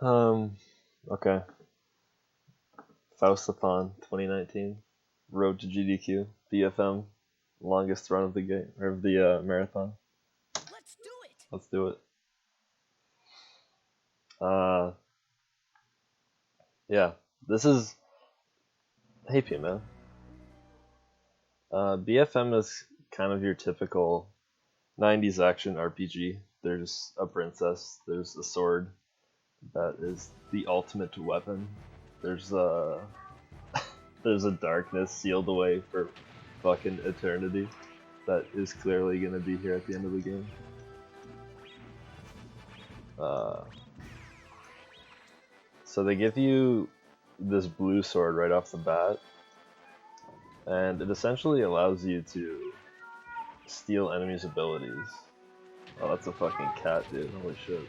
Um, okay. Faustathon 2019. Road to GDQ. BFM. Longest run of the game, or of the marathon. Let's do it! Let's do it. Uh, yeah. This is. Hey, P, man. BFM is kind of your typical 90s action RPG. There's a princess, there's a sword that is the ultimate weapon. There's a there's a darkness sealed away for fucking eternity that is clearly gonna be here at the end of the game. Uh, so they give you this blue sword right off the bat, and it essentially allows you to steal enemies' abilities. Oh, that's a fucking cat, dude. Holy shit.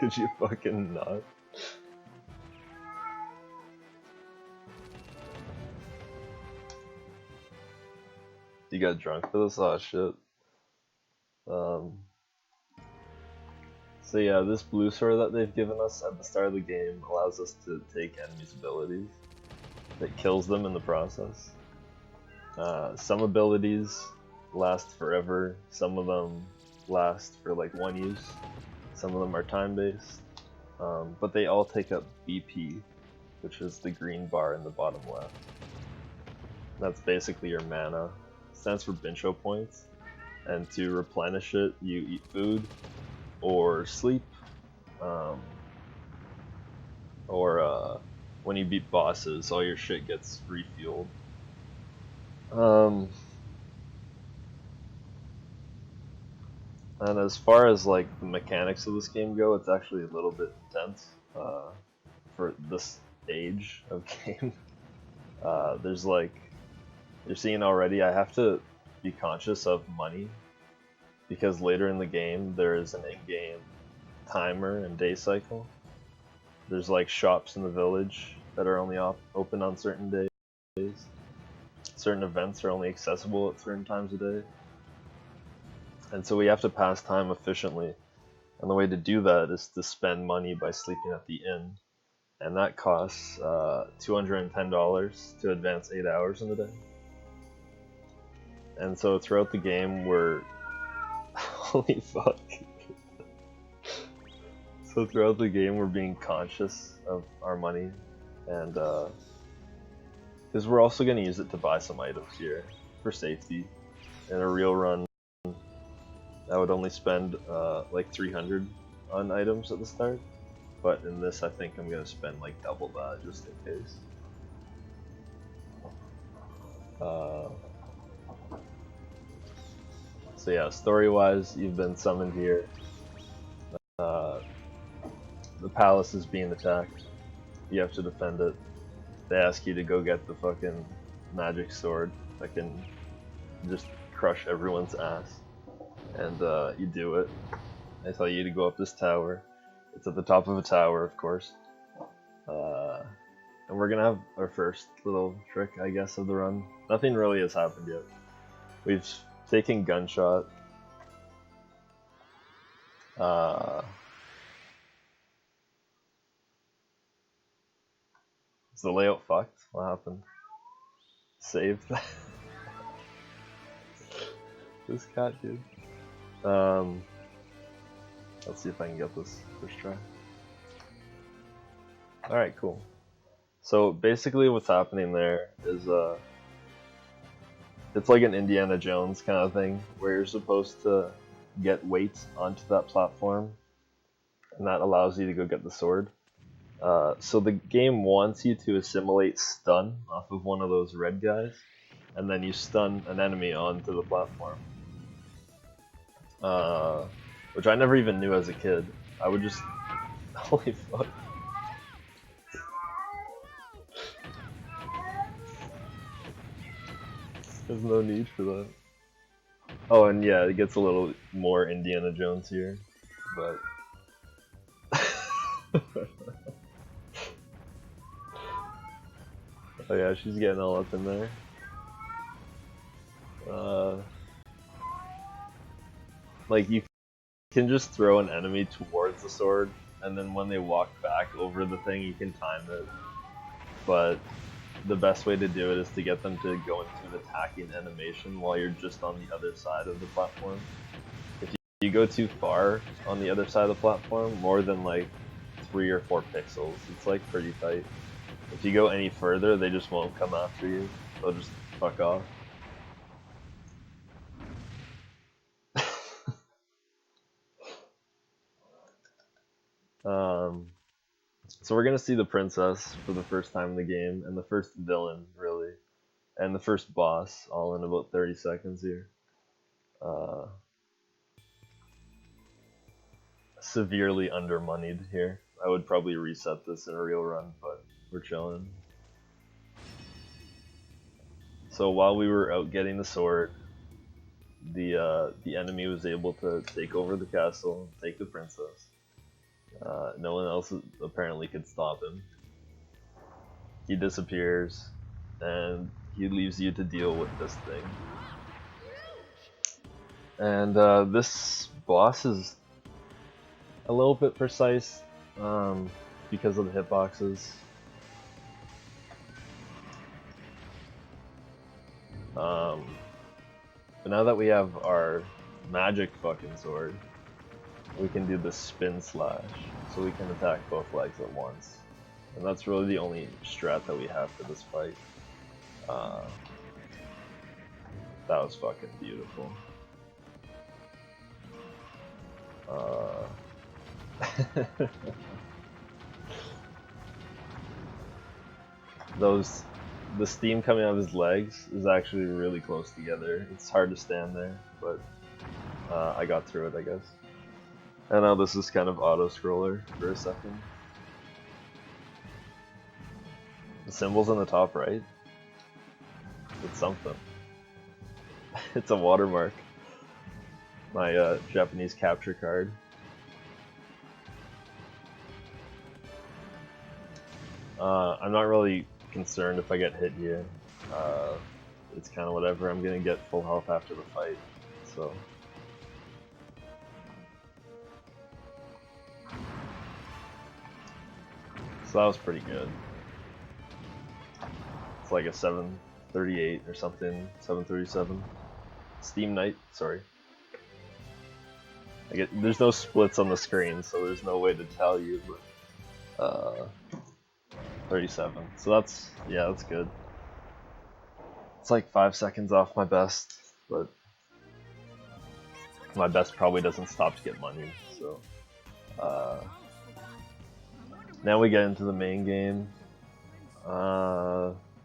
Could you fucking not? You got drunk for this? Oh shit. Um, so yeah, this blue sword that they've given us at the start of the game allows us to take enemies' abilities. It kills them in the process. Some abilities last forever, some of them last for like one use, some of them are time-based, but they all take up BP, which is the green bar in the bottom left. That's basically your mana. It stands for Bincho points, and to replenish it, you eat food, or sleep, or when you beat bosses, all your shit gets refueled. And as far as like the mechanics of this game go, it's actually a little bit intense for this age of game. There's like, you're seeing already, I have to be conscious of money because later in the game there is an in-game timer and day cycle. There's like shops in the village that are only open on certain days. Certain events are only accessible at certain times of day. And so we have to pass time efficiently. And the way to do that is to spend money by sleeping at the inn. And that costs $210 to advance 8 hours in the day. And so throughout the game we're... Holy fuck. So throughout the game we're being conscious of our money. And because we're also going to use it to buy some items here for safety. In a real run, I would only spend like 300 on items at the start, but in this I think I'm going to spend like double that just in case. So yeah, story-wise, you've been summoned here. The palace is being attacked. You have to defend it. They ask you to go get the fucking magic sword that can just crush everyone's ass. And you do it. I tell you to go up this tower. It's at the top of a tower, of course. And we're gonna have our first little trick, I guess, of the run. Nothing really has happened yet. We've taken gunshot. Is the layout fucked? What happened? Saved? This cat, dude. Let's see if I can get this first try. Alright, cool. So basically what's happening there is it's like an Indiana Jones kind of thing where you're supposed to get weight onto that platform and that allows you to go get the sword. So the game wants you to assimilate stun off of one of those red guys and then you stun an enemy onto the platform. Which I never even knew as a kid. I would just... Holy fuck. There's no need for that. Oh, and yeah, it gets a little more Indiana Jones here, but... Oh yeah, she's getting all up in there. Like, you can just throw an enemy towards the sword, and then when they walk back over the thing, you can time it. But the best way to do it is to get them to go into an attacking animation while you're just on the other side of the platform. If you go too far on the other side of the platform, more than like 3 or 4 pixels, it's like pretty tight. If you go any further, they just won't come after you. They'll just fuck off. So we're gonna see the princess for the first time in the game, and the first villain, really, and the first boss, all in about 30 seconds here. Severely undermoneyed here. I would probably reset this in a real run, but we're chilling. So while we were out getting the sword, the enemy was able to take over the castle, take the princess. No one else apparently could stop him. He disappears, and he leaves you to deal with this thing. And this boss is a little bit precise because of the hitboxes. But now that we have our magic fucking sword, we can do the spin slash, so we can attack both legs at once. And that's really the only strat that we have for this fight. That was fucking beautiful. The steam coming out of his legs is actually really close together. It's hard to stand there, but I got through it, I guess. And now this is kind of auto-scroller for a second. The symbols on the top right, it's something. It's a watermark. My Japanese capture card. I'm not really concerned if I get hit here. It's kind of whatever. I'm gonna get full health after the fight, so. So that was pretty good. It's like a 738 or something, 737. Steam Knight, sorry. There's no splits on the screen, so there's no way to tell you, but 37. So that's good. It's like 5 seconds off my best, but my best probably doesn't stop to get money, so. Now we get into the main game.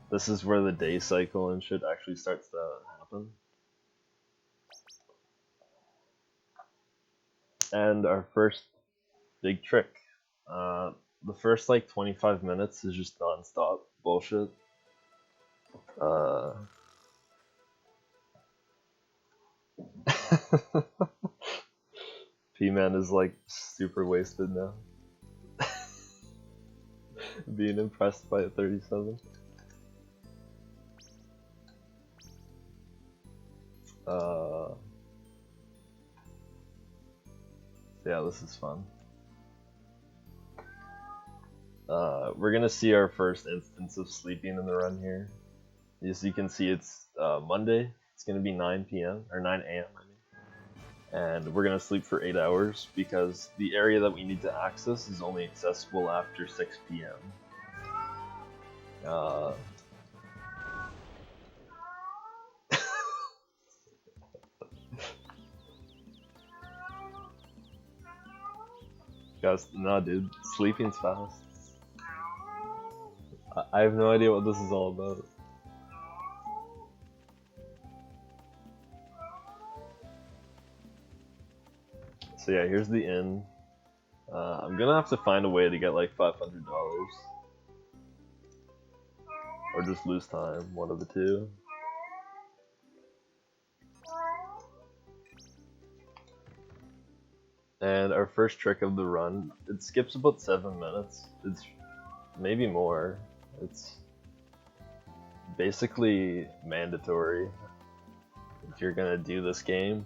This is where the day cycle and shit actually starts to happen. And our first big trick. The first like 25 minutes is just non-stop bullshit. P-Man is like super wasted now. Being impressed by a 37. Yeah, this is fun. We're gonna see our first instance of sleeping in the run here. As you can see, it's Monday. It's gonna be 9 p.m. or 9 a.m. I mean. And we're gonna sleep for 8 hours because the area that we need to access is only accessible after 6 p.m. Guys, nah, dude, sleeping's fast. I have no idea what this is all about. So yeah, here's the inn. I'm gonna have to find a way to get like $500. Or just lose time, one of the two. And our first trick of the run, it skips about 7 minutes. It's maybe more. It's basically mandatory if you're gonna do this game.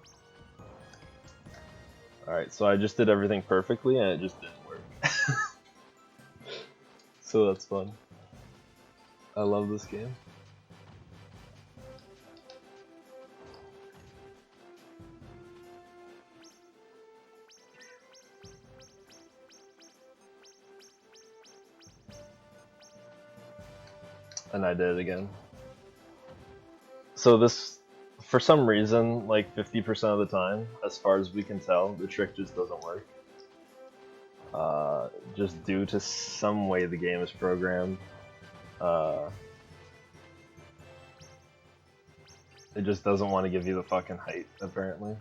Alright, so I just did everything perfectly and it just didn't work. So that's fun. I love this game. And I did it again. So this, for some reason, like 50% of the time, as far as we can tell, the trick just doesn't work. Just due to some way the game is programmed. It just doesn't want to give you the fucking height, apparently.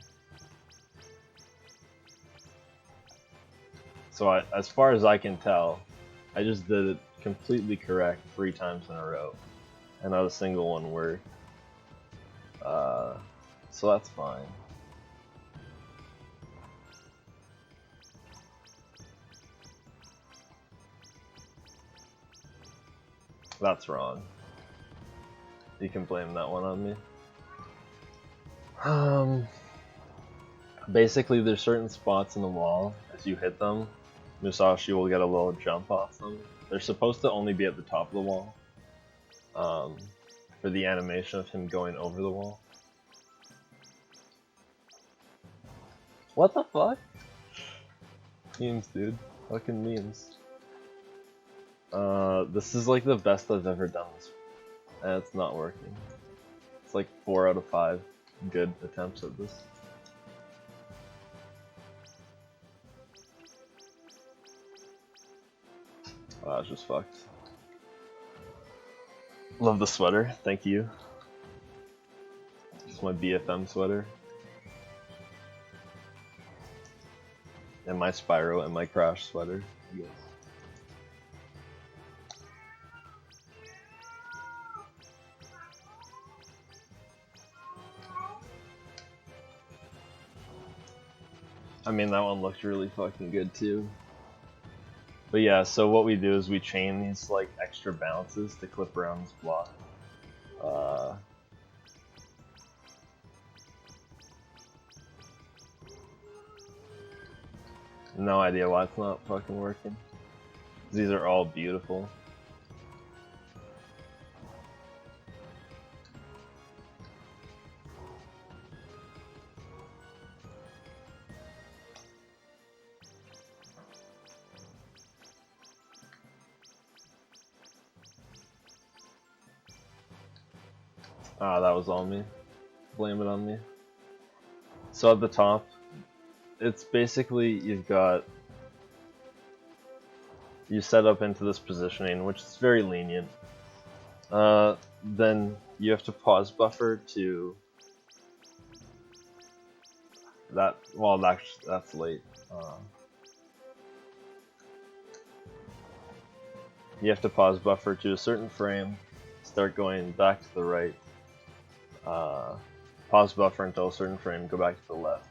So as far as I can tell, I just did it completely correct 3 times in a row, and not a single one worked. So that's fine. That's wrong. You can blame that one on me. Basically, there's certain spots in the wall. As you hit them, Musashi will get a little jump off them. They're supposed to only be at the top of the wall. For the animation of him going over the wall. What the fuck? Memes, dude. Fucking memes. This is like the best I've ever done this, and it's not working. It's like 4 out of 5 good attempts at this. Oh, that's just fucked. Love the sweater, thank you. It's my BFM sweater. And my Spyro and my Crash sweater, I guess. I mean, that one looked really fucking good too. But yeah, so what we do is we chain these like extra bounces to clip around this block. No idea why it's not fucking working. These are all beautiful. Ah, that was on me. Blame it on me. So at the top, it's basically you set up into this positioning, which is very lenient. Then you have to pause buffer to that. Well, that's late. You have to pause buffer to a certain frame, start going back to the right. Pause buffer until a certain frame, go back to the left,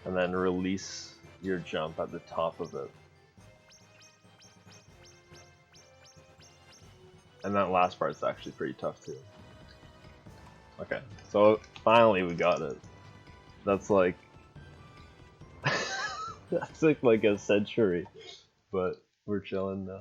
and then release your jump at the top of it. And that last part's actually pretty tough too. Okay, so finally we got it. That's like that took like a century, but we're chilling now.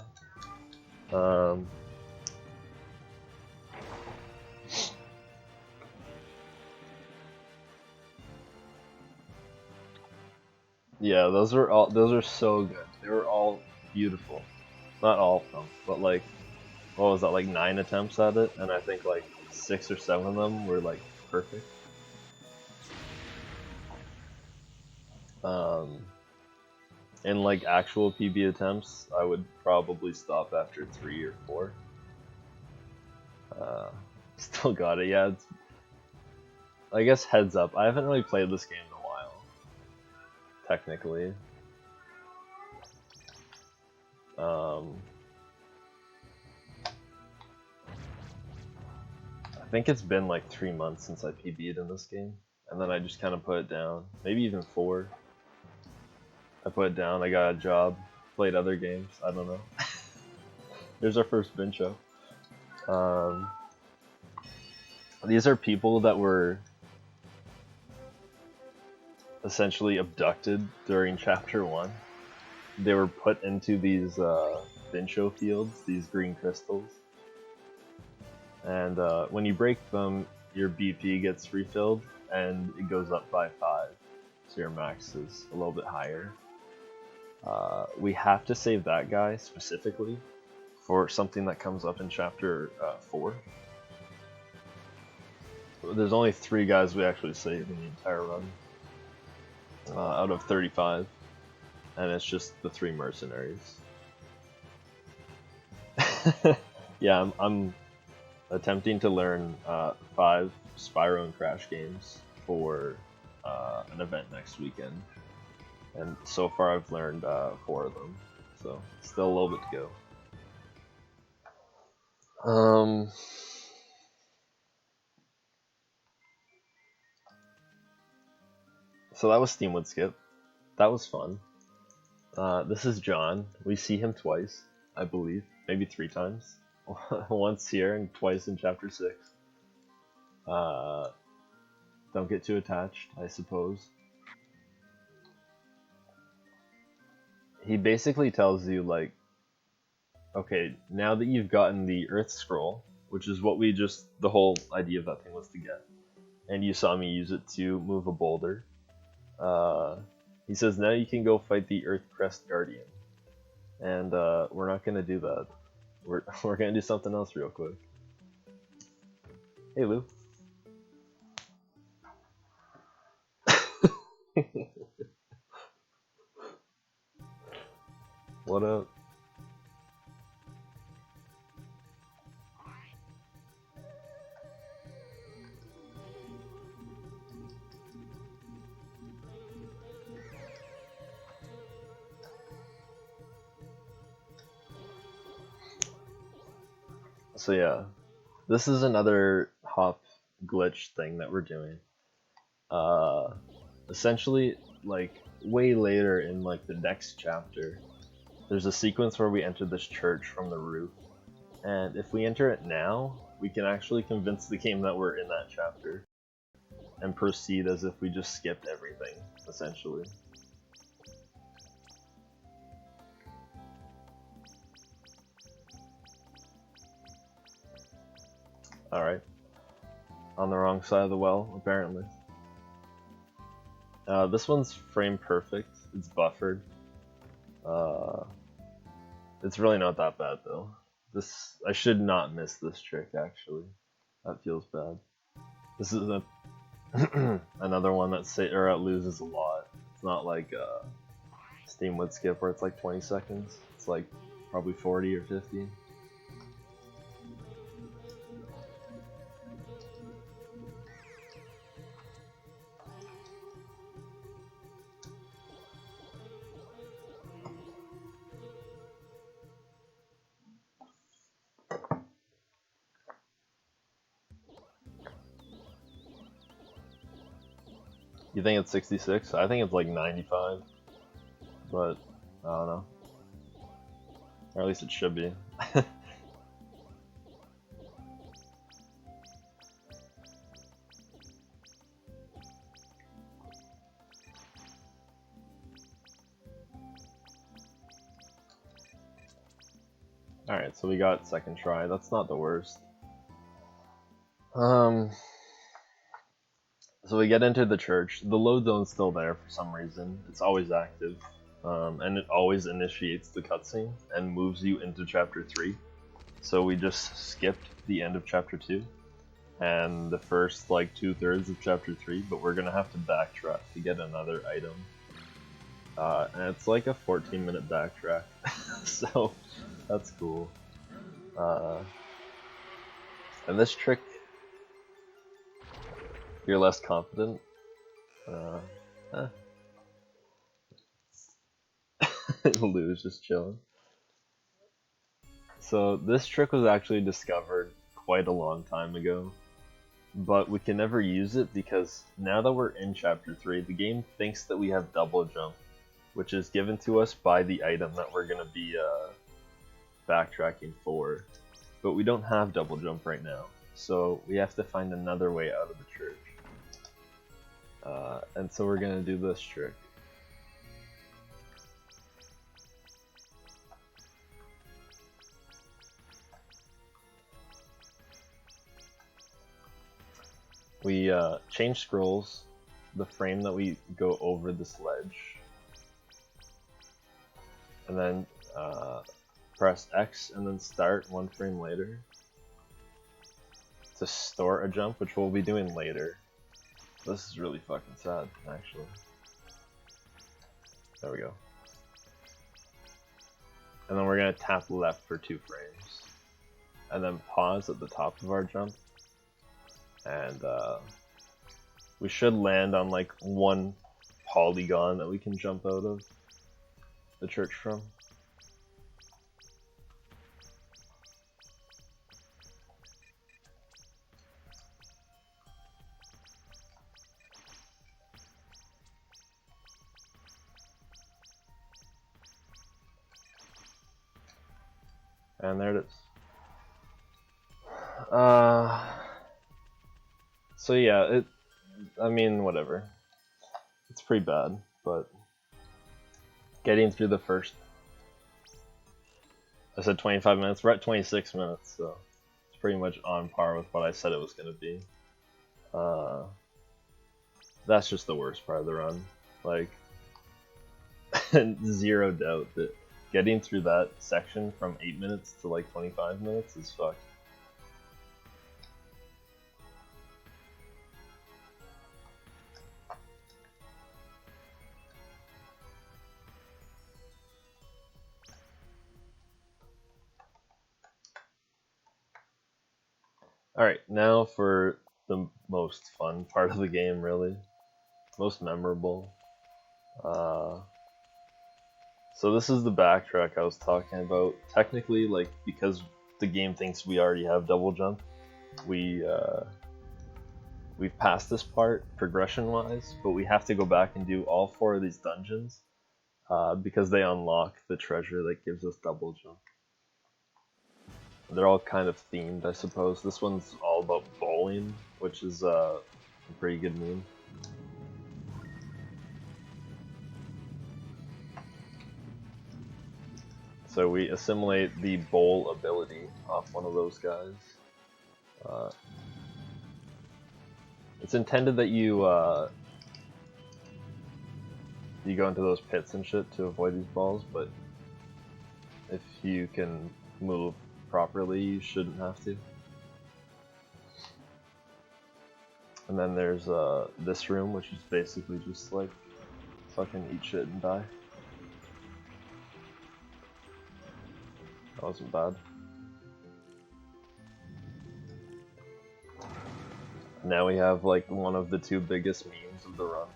Yeah, those are so good. They were all beautiful. Not all of them, but like, what was that, like 9 attempts at it, and I think like 6 or 7 of them were like perfect. In like actual PB attempts, I would probably stop after 3 or 4. Still got it, yeah. I guess heads up, I haven't really played this game in a while, technically. I think it's been like 3 months since I PB'd in this game, and then I just kind of put it down. Maybe even 4. I put it down, I got a job, played other games, I don't know. Here's our first Vincho. These are people that were... essentially abducted during chapter 1. They were put into these Vincho fields, these green crystals. And when you break them, your BP gets refilled and it goes up by 5. So your max is a little bit higher. We have to save that guy specifically for something that comes up in chapter 4. There's only 3 guys we actually save in the entire run out of 35, and it's just the 3 mercenaries. Yeah, I'm attempting to learn 5 Spyro and Crash games for an event next weekend, and so far I've learned 4 of them, so still a little bit to go. So that was Steamwood Skip. That was fun. This is John. We see him twice, I believe, maybe 3 times. Once here and twice in chapter 6. Don't get too attached, I suppose. He basically tells you, like, okay, now that you've gotten the Earth Scroll, which is what the whole idea of that thing was to get, and you saw me use it to move a boulder, he says now you can go fight the Earth Crest Guardian. And we're not gonna do that. We're gonna do something else real quick. Hey Lou. What up? So yeah, this is another hop glitch thing that we're doing. Essentially, like way later in like the next chapter, there's a sequence where we enter this church from the roof, and if we enter it now, we can actually convince the game that we're in that chapter, and proceed as if we just skipped everything, essentially. Alright. On the wrong side of the well, apparently. This one's frame perfect. It's buffered. It's really not that bad though. I should not miss this trick actually. That feels bad. This is another one that loses a lot. It's not like Steamwood Skip where it's like 20 seconds. It's like probably 40 or 50. You think it's 66? I think it's like 95. But, I don't know. Or at least it should be. Alright, so we got second try. That's not the worst. So we get into the church. The load zone's still there for some reason. It's always active. And it always initiates the cutscene and moves you into chapter 3. So we just skipped the end of chapter 2 and the first like 2/3 of chapter 3, but we're gonna have to backtrack to get another item. And it's like a 14-minute backtrack, so that's cool. And this trick, you're less confident. Lou's just chilling. So this trick was actually discovered quite a long time ago, but we can never use it because now that we're in chapter 3, the game thinks that we have double jump, which is given to us by the item that we're going to be backtracking for. But we don't have double jump right now, so we have to find another way out of the church. And so we're gonna do this trick. We change scrolls the frame that we go over this ledge, and then press X and then start 1 frame later to store a jump, which we'll be doing later. This is really fucking sad, actually. There we go. And then we're gonna tap left for 2 frames, and then pause at the top of our jump, and we should land on like 1 polygon that we can jump out of the church from. And there it is. So yeah, I mean, whatever. It's pretty bad, but getting through the first, I said 25 minutes, we're at 26 minutes, so it's pretty much on par with what I said it was going to be. That's just the worst part of the run. Like, zero doubt that getting through that section from 8 minutes to like 25 minutes is fucked. Alright, now for the most fun part of the game, really. Most memorable. So this is the backtrack I was talking about. Technically, like, because the game thinks we already have double jump, we've passed this part progression-wise, but we have to go back and do all 4 of these dungeons because they unlock the treasure that gives us double jump. They're all kind of themed, I suppose. This one's all about bowling, which is a pretty good meme. So we assimilate the bowl ability off one of those guys. It's intended that you you go into those pits and shit to avoid these balls, but if you can move properly, you shouldn't have to. And then there's this room, which is basically just like fucking eat shit and die. That wasn't bad. Now we have like one of the 2 biggest memes of the run.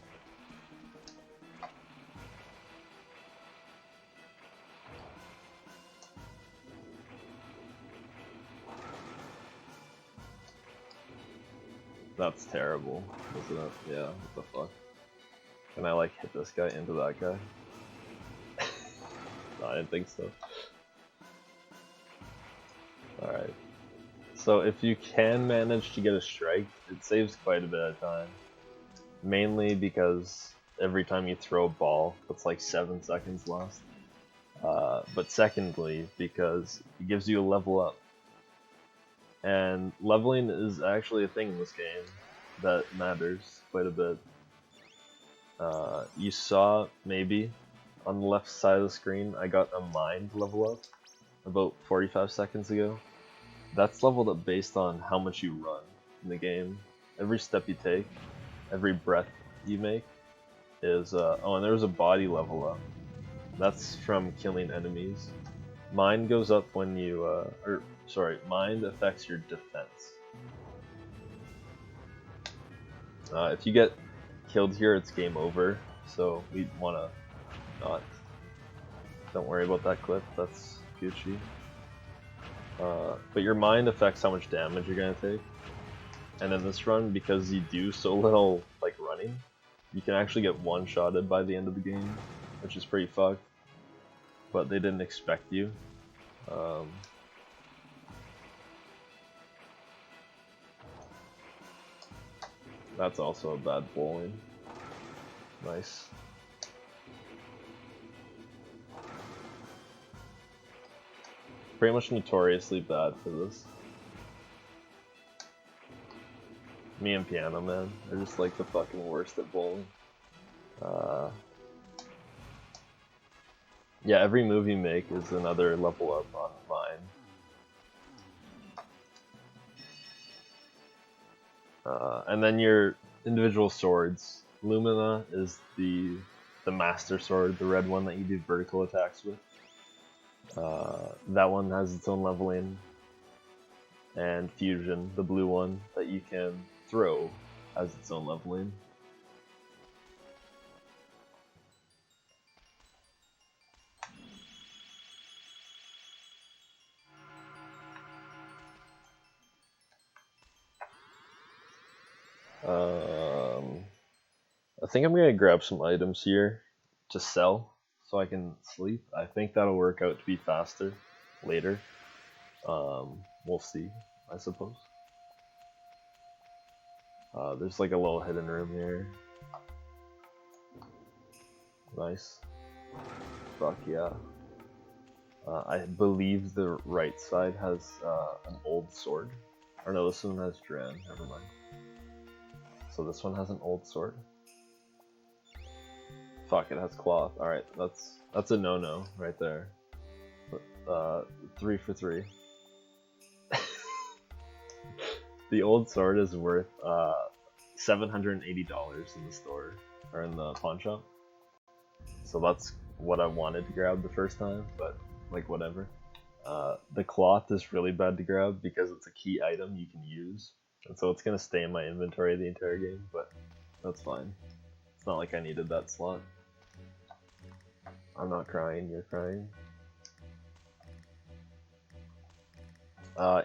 That's terrible, isn't it? Yeah, what the fuck? Can I like hit this guy into that guy? No, I didn't think so. Alright. So if you can manage to get a strike, it saves quite a bit of time. Mainly because every time you throw a ball, it's like 7 seconds lost. But secondly, because it gives you a level up. And leveling is actually a thing in this game that matters quite a bit. You saw, maybe, on the left side of the screen, I got a mind level up about 45 seconds ago. That's leveled up based on how much you run in the game. Every step you take, every breath you make is, oh, and there's a body level up. That's from killing enemies. Mind goes up when you, mind affects your defense. If you get killed here, it's game over, so we wanna not. Don't worry about that clip, that's Gucci. But your mind affects how much damage you're gonna take. And in this run, because you do so little like running, you can actually get one-shotted by the end of the game, which is pretty fucked. But they didn't expect you. That's also a bad bowling. Nice. Pretty much notoriously bad for this. Me and Piano Man are just like the fucking worst at bowling. Yeah, every move you make is another level up on mine. And then your individual swords. Lumina is the master sword, the red one that you do vertical attacks with. That one has its own leveling. And Fusion, the blue one that you can throw, has its own leveling. I think I'm gonna grab some items here to sell so I can sleep. I think that'll work out to be faster later. We'll see, I suppose. There's like a little hidden room here. Nice. Fuck yeah. I believe the right side has an old sword. Or no, this one has Dran, never mind. So this one has an old sword. Fuck, it has cloth. Alright, that's a no-no right there. 3 for 3. The old sword is worth $780 in the store, or in the pawn shop. So that's what I wanted to grab the first time, but like whatever. The cloth is really bad to grab because it's a key item you can use, and so it's gonna stay in my inventory the entire game, but that's fine. It's not like I needed that slot. I'm not crying, you're crying.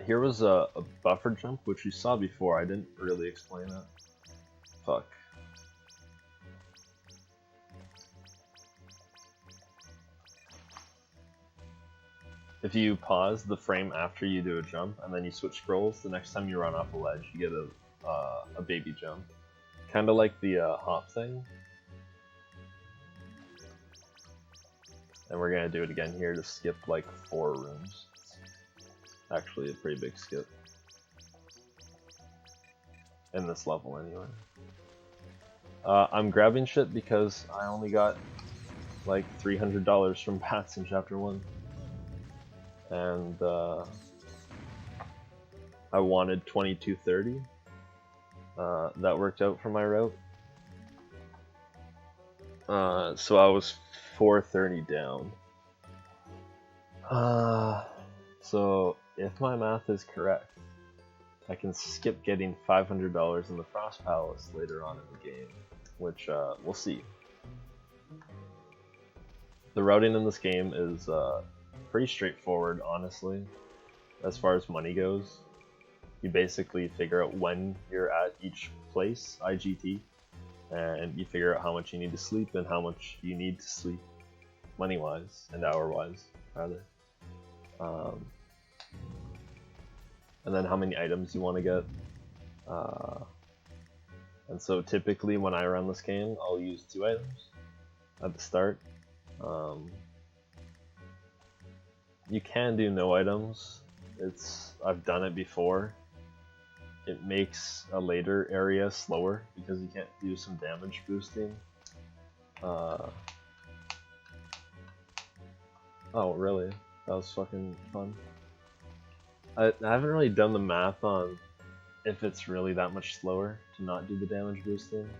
Here was a buffer jump, which you saw before. I didn't really explain it. Fuck. If you pause the frame after you do a jump, and then you switch scrolls, the next time you run off a ledge, you get a baby jump. Kinda like the hop thing. And we're gonna do it again here to skip like 4 rooms. Actually a pretty big skip. In this level anyway. I'm grabbing shit because I only got like $300 from bats in chapter 1. And I wanted 2230. That worked out for my route. So I was 430 down. So if my math is correct, I can skip getting $500 in the Frost Palace later on in the game, which we'll see. The routing in this game is pretty straightforward, honestly. As far as money goes, you basically figure out when you're at each place, IGT, and you figure out how much you need to sleep and how much you need to sleep, money-wise and hour-wise, rather. And then how many items you want to get. And so typically when I run this game, I'll use 2 items at the start. You can do no items. I've done it before. It makes a later area slower because you can't do some damage boosting. Oh really? That was fucking fun. I haven't really done the math on if it's really that much slower to not do the damage boosting.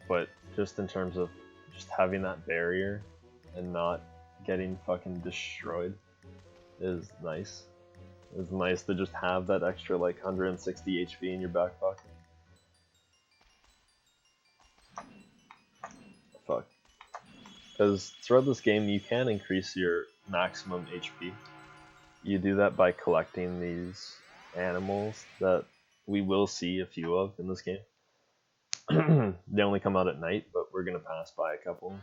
But just in terms of just having that barrier and not getting fucking destroyed is nice. It's nice to just have that extra like 160 HP in your back pocket. Fuck. Because throughout this game you can increase your maximum HP. You do that by collecting these animals that we will see a few of in this game. They only come out at night, but we're gonna pass by a couple.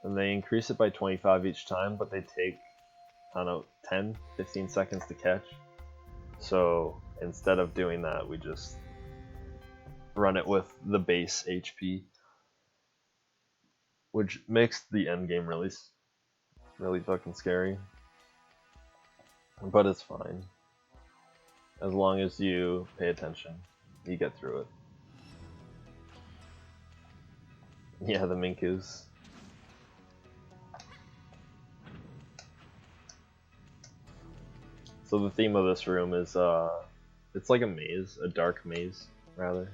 And they increase it by 25 each time, but they take, I don't know, 10, 15 seconds to catch. So instead of doing that, we just run it with the base HP, which makes the end game really fucking scary. But it's fine. As long as you pay attention, you get through it. Yeah, the Minkus. So the theme of this room is, it's like a maze, a dark maze, rather.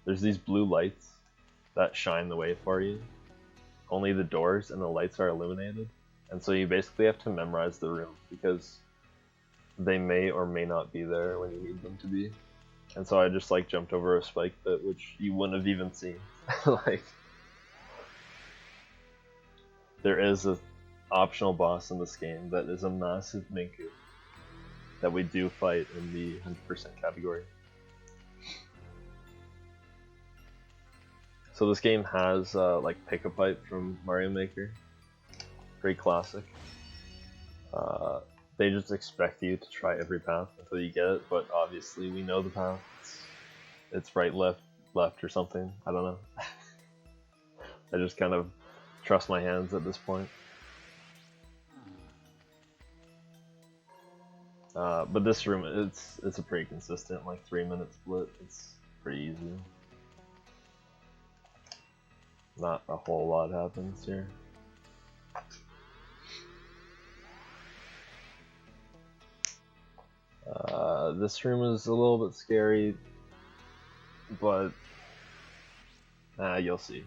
There's these blue lights that shine the way for you. Only the doors and the lights are illuminated. And so you basically have to memorize the room, because they may or may not be there when you need them to be. And so I just like jumped over a spike bit, which you wouldn't have even seen. Like, there is an optional boss in this game that is a massive Minku that we do fight in the 100% category. So this game has like Pick a Pipe from Mario Maker, pretty classic. They just expect you to try every path until you get it, but obviously we know the path. It's right, left, left, or something. I don't know. I just kind of trust my hands at this point. But this room, it's a pretty consistent, like 3-minute split. It's pretty easy. Not a whole lot happens here. This room is a little bit scary, but you'll see.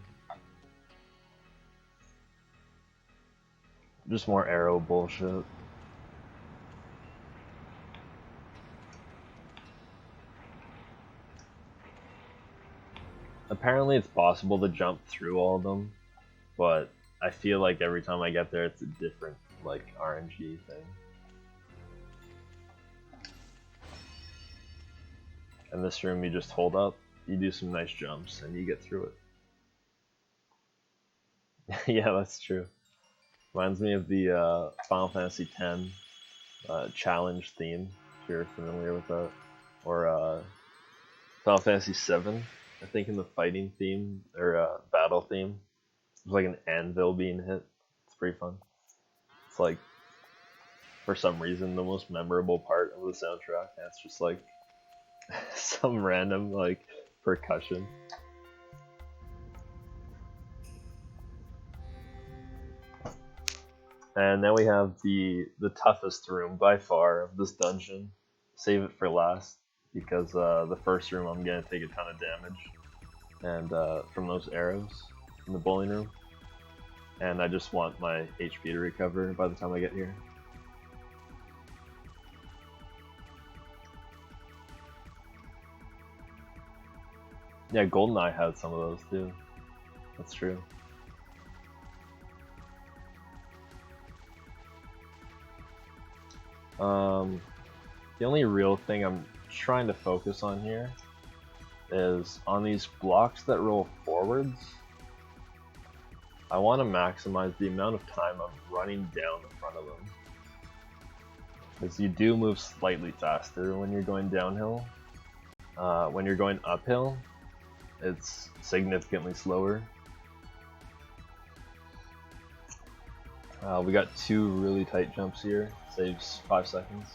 Just more arrow bullshit. Apparently it's possible to jump through all of them, but I feel like every time I get there it's a different, like, RNG thing. In this room you just hold up, you do some nice jumps, and you get through it. Yeah, that's true. Reminds me of the Final Fantasy X challenge theme, if you're familiar with that. Or Final Fantasy VII, I think in the fighting theme, or battle theme, there's like an anvil being hit. It's pretty fun. It's like, for some reason, the most memorable part of the soundtrack, and it's just like some random like percussion. And now we have the toughest room by far of this dungeon. Save it for last, because the first room I'm gonna take a ton of damage, and from those arrows in the bowling room, and I just want my HP to recover by the time I get here. Yeah, GoldenEye had some of those too. That's true. The only real thing I'm trying to focus on here is on these blocks that roll forwards. I want to maximize the amount of time I'm running down the front of them, because you do move slightly faster when you're going downhill. When you're going uphill, it's significantly slower. We got 2 really tight jumps here, saves 5 seconds.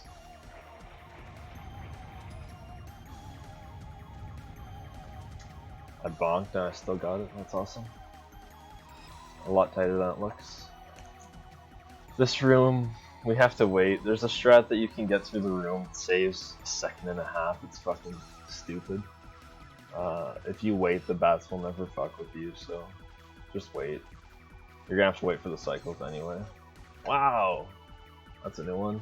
I bonked and I still got it, that's awesome. A lot tighter than it looks. This room, we have to wait. There's a strat that you can get through the room, it saves 1.5 seconds, it's fucking stupid. If you wait, the bats will never fuck with you, so just wait. You're gonna have to wait for the cycles anyway. Wow! That's a new one.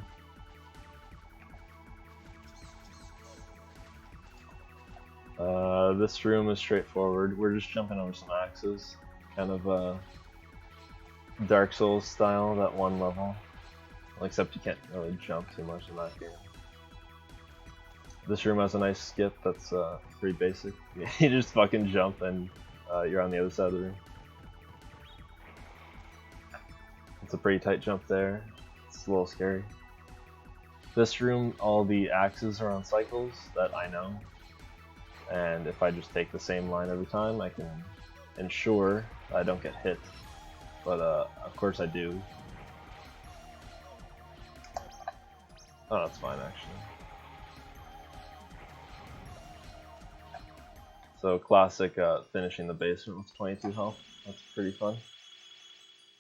This room is straightforward. We're just jumping over some axes. Kind of Dark Souls style, that one level. Except you can't really jump too much in that game. This room has a nice skip that's pretty basic. You just fucking jump and you're on the other side of the room. It's a pretty tight jump there. It's a little scary. This room, all the axes are on cycles that I know, and if I just take the same line every time, I can ensure I don't get hit. But of course I do. Oh, that's fine actually. So classic finishing the basement with 22 health. That's pretty fun.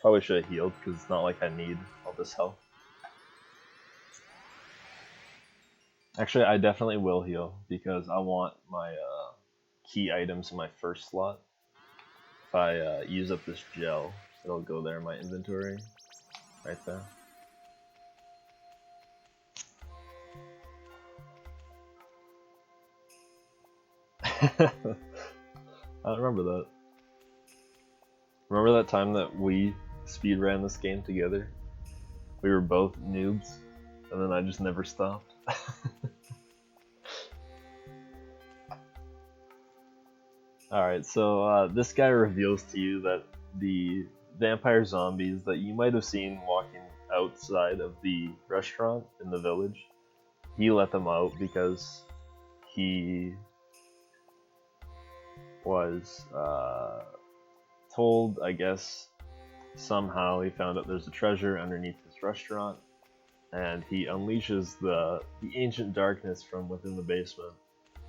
Probably should have healed because it's not like I need all this health. Actually, I definitely will heal because I want my key items in my first slot. If I use up this gel, it'll go there in my inventory, right there. I remember that. Remember that time that we speedran this game together? We were both noobs, and then I just never stopped. Alright, so this guy reveals to you that the vampire zombies that you might have seen walking outside of the restaurant in the village, he let them out because he was told, I guess, somehow he found out there's a treasure underneath this restaurant, and he unleashes the ancient darkness from within the basement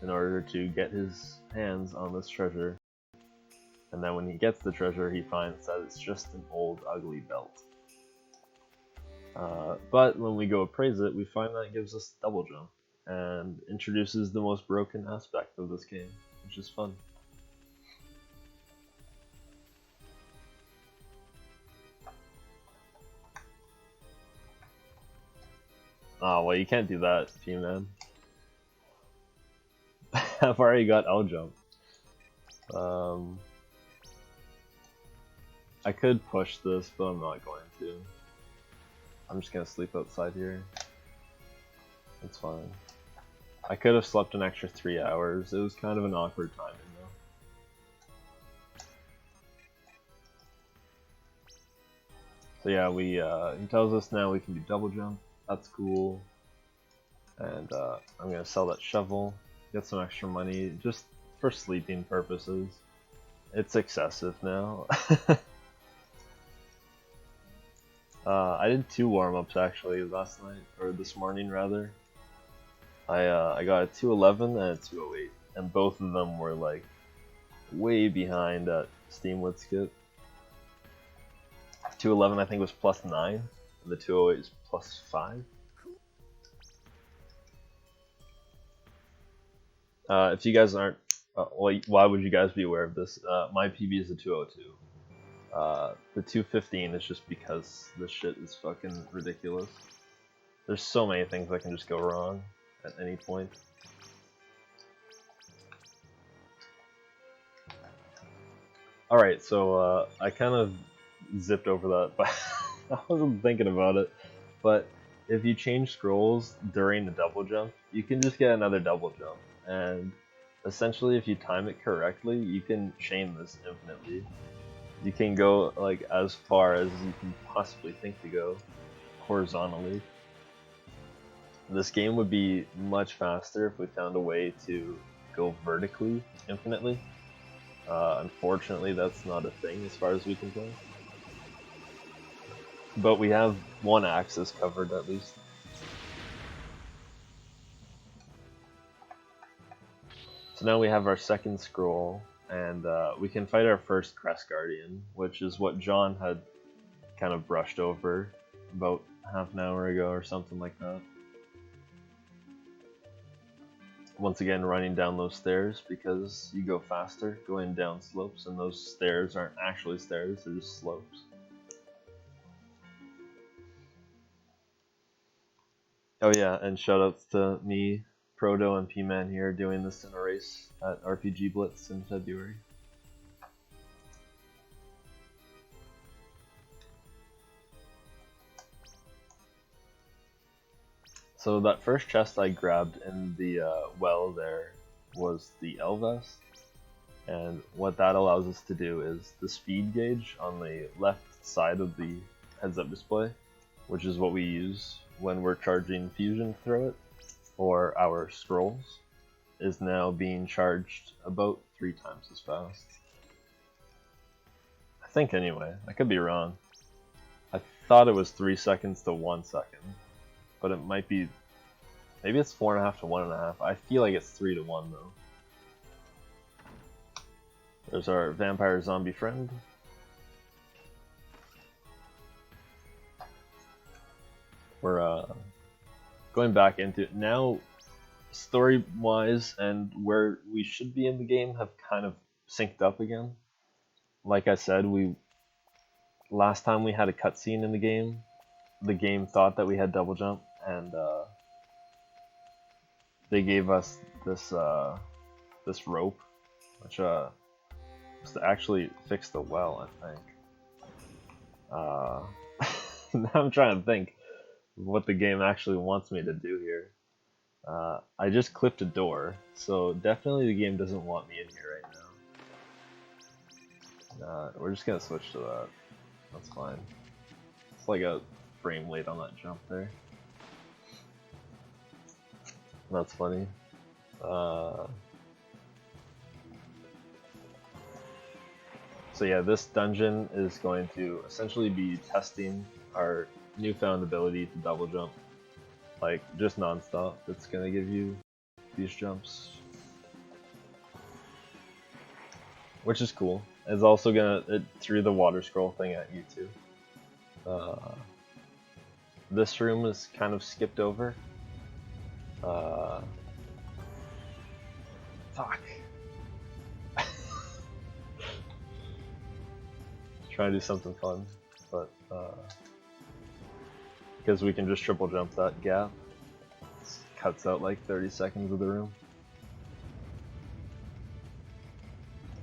in order to get his hands on this treasure. And then when he gets the treasure, he finds that it's just an old, ugly belt. But when we go appraise it, we find that it gives us double jump, and introduces the most broken aspect of this game, which is fun. Oh, well, you can't do that, P-Man. I've already got L jump. I could push this, but I'm not going to. I'm just gonna sleep outside here. It's fine. I could have slept an extra 3 hours. It was kind of an awkward timing though. So yeah, he tells us now we can do double jump. That's cool. And I'm gonna sell that shovel, get some extra money, just for sleeping purposes. It's excessive now. I did 2 warm-ups actually last night, or this morning rather. I got a 211 and a 208, and both of them were like way behind at Steam Witskit. 211 I think was +9, and the 208 is +5. If you guys aren't, well, why would you guys be aware of this? My PB is a 202. The 215 is just because this shit is fucking ridiculous. There's so many things that can just go wrong at any point. Alright, so I kind of zipped over that, but I wasn't thinking about it. But if you change scrolls during the double jump, you can just get another double jump. And essentially, if you time it correctly, you can chain this infinitely. You can go like as far as you can possibly think to go horizontally. This game would be much faster if we found a way to go vertically infinitely. Unfortunately, that's not a thing as far as we can play. But we have one axis covered at least. So now we have our second scroll, and we can fight our first Crest Guardian, which is what John had kind of brushed over about half an hour ago or something like that. Once again, running down those stairs because you go faster going down slopes, and those stairs aren't actually stairs, they're just slopes. Oh yeah, and shoutouts to me, Proto, and P-Man here doing this in a race at RPG Blitz in February. So that first chest I grabbed in the well there was the L vest, and what that allows us to do is the speed gauge on the left side of the heads-up display, which is what we use when we're charging fusion through it, or our scrolls, is now being charged about 3 times as fast. I think anyway, I could be wrong. I thought it was 3 seconds to 1 second, but it might be, maybe it's 4.5 to 1.5. I feel like it's 3 to 1 though. There's our vampire zombie friend. We're going back into it now. Story wise and where we should be in the game have kind of synced up again. Like I said, last time we had a cutscene in the game thought that we had double jump, and they gave us this this rope, which was to actually fix the well, I think. Now I'm trying to think what the game actually wants me to do here. I just clipped a door, so definitely the game doesn't want me in here right now. We're just gonna switch to that. That's fine. It's like a frame late on that jump there. That's funny. So yeah, this dungeon is going to essentially be testing our newfound ability to double jump. Like, just non-stop. It's gonna give you these jumps. Which is cool. It's also gonna throw the water scroll thing at you too. This room is kind of skipped over. Fuck. Try to do something fun, but because we can just triple jump that gap, it cuts out like 30 seconds of the room.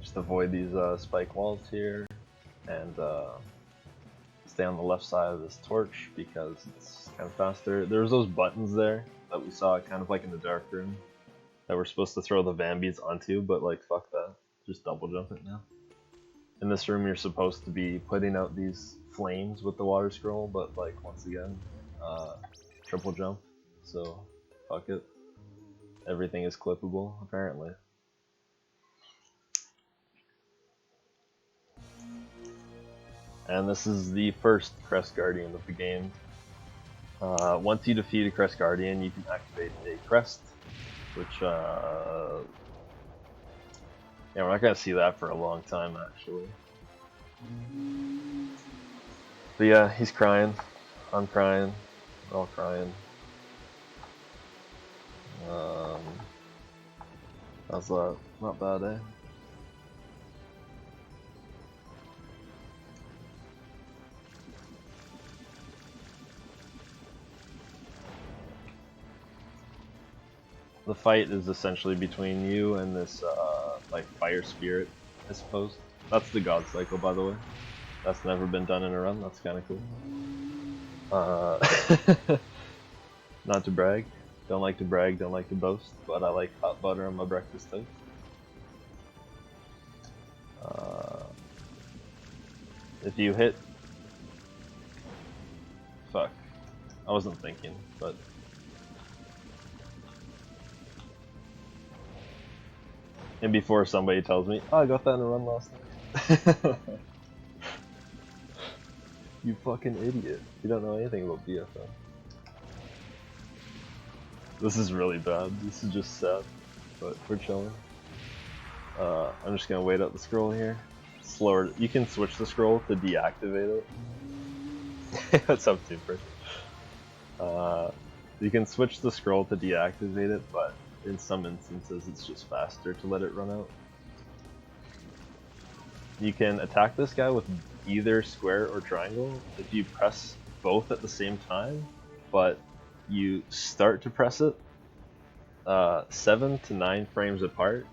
Just avoid these spike walls here, and stay on the left side of this torch because it's kind of faster. There's those buttons there that we saw kind of like in the dark room that we're supposed to throw the Vambies onto, but like fuck that, just double jump it now. In this room you're supposed to be putting out these flames with the water scroll, but like once again, triple jump, so fuck it. Everything is clippable apparently. And this is the first Crest Guardian of the game. Once you defeat a Crest Guardian, you can activate a crest, which yeah, we're not gonna see that for a long time actually. But yeah, he's crying. I'm crying. We're all crying. How's that? Not bad, eh? The fight is essentially between you and this like fire spirit, I suppose. That's the god cycle, by the way. That's never been done in a run. That's kind of cool. Not to brag. Don't like to brag, don't like to boast, but I like hot butter on my breakfast toast. If you hit... Fuck. I wasn't thinking, but... And before somebody tells me, oh, I got that in a run last night. You fucking idiot. You don't know anything about BFM. This is really bad. This is just sad, but we're chilling. I'm just gonna wait out the scroll here. Slower. You can switch the scroll to deactivate it. What's up, Super? You can switch the scroll to deactivate it, but in some instances it's just faster to let it run out. You can attack this guy with either square or triangle if you press both at the same time, but you start to press it 7 to 9 frames apart,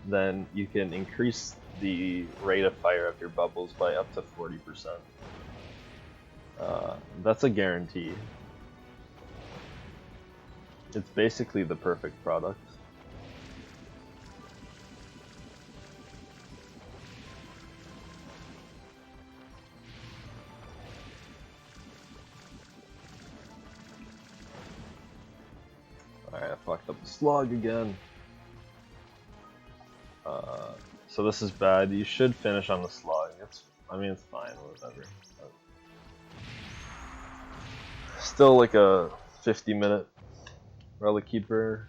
then you can increase the rate of fire of your bubbles by up to 40%. That's a guarantee. It's basically the perfect product. I fucked up the slug again. So this is bad. You should finish on the slug. I mean, it's fine, whatever. Still like a 50-minute Relic Keeper,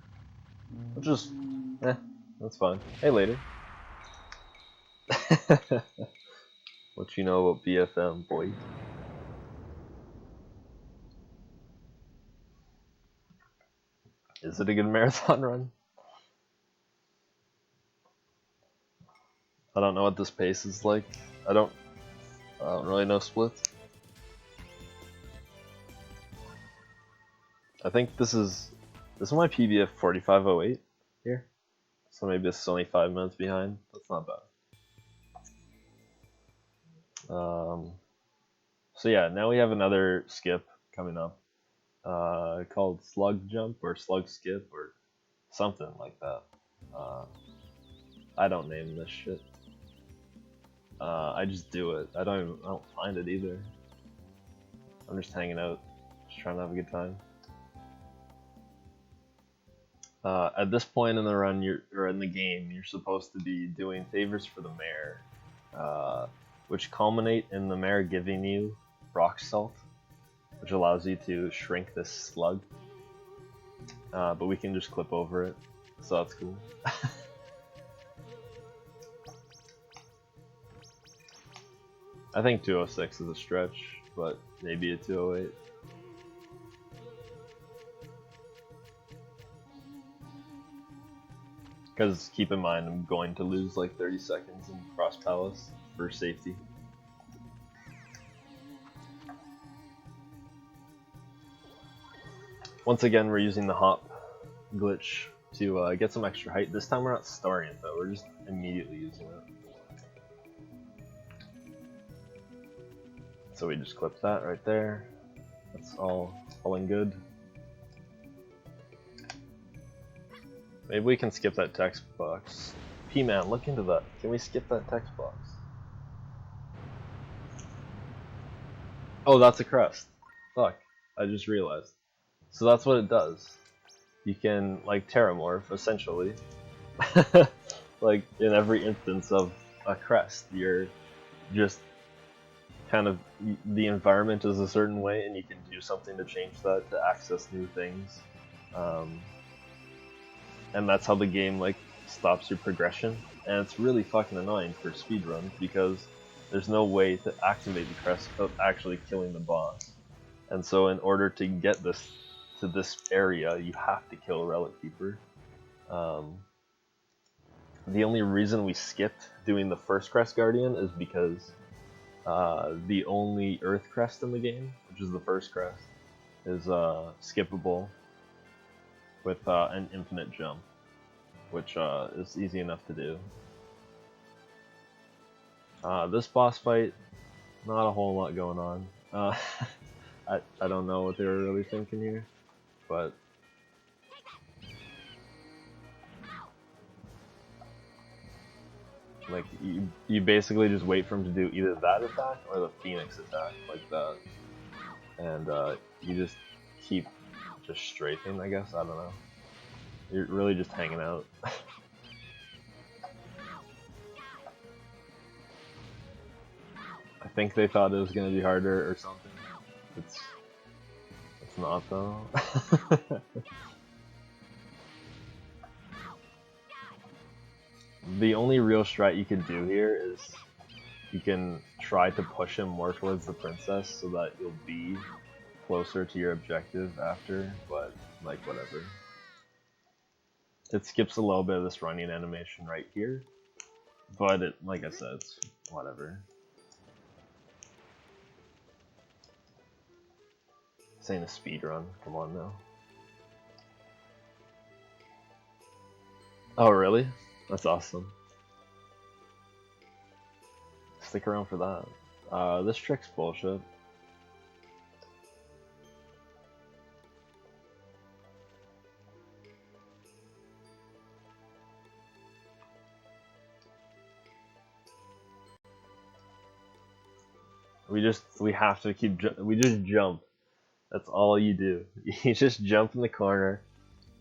which is, that's fine. Hey, later. What you know about BFM, boy? Is it a good marathon run? I don't know what this pace is like. I don't really know splits. I think this is my PBF 4508 here. So maybe this is only 5 minutes behind. That's not bad. So yeah, now we have another skip coming up. Called Slug Jump or Slug Skip or something like that. I don't name this shit. I just do it. I don't find it either. I'm just hanging out, just trying to have a good time. At this point in the run, or in the game, you're supposed to be doing favors for the mare, which culminate in the mare giving you rock salt, which allows you to shrink this slug. But we can just clip over it, so that's cool. I think 206 is a stretch, but maybe a 208. Because keep in mind, I'm going to lose like 30 seconds in Cross Palace for safety. Once again, we're using the hop glitch to get some extra height. This time we're not starring it though, we're just immediately using it. So we just clip that right there. That's all in good. Maybe we can skip that text box. P-Man, look into that. Can we skip that text box? Oh, that's a crest. Fuck, I just realized. So that's what it does. You can, like, terramorph, essentially. Like, in every instance of a crest, you're just kind of, the environment is a certain way, and you can do something to change that to access new things. And that's how the game, like, stops your progression. And it's really fucking annoying for speedruns, because there's no way to activate the crest without actually killing the boss. And so in order to get this to this area, you have to kill Relic Keeper. The only reason we skipped doing the first Crest Guardian is because the only Earth Crest in the game, which is the first crest, is skippable with an infinite jump, which is easy enough to do. This boss fight, not a whole lot going on. I don't know what they were really thinking here, but like you basically just wait for him to do either that attack or the Phoenix attack, like that, and you just keep just strafing, I guess. I don't know. You're really just hanging out. I think they thought it was gonna be harder or something. It's not though. The only real strat you can do here is you can try to push him more towards the princess so that you'll be closer to your objective after, but like whatever. It skips a little bit of this running animation right here, but it, like I said, it's whatever. This ain't a speedrun, come on now. Oh really? That's awesome. Stick around for that. This trick's bullshit. We have to we just jump. That's all you do. You just jump in the corner,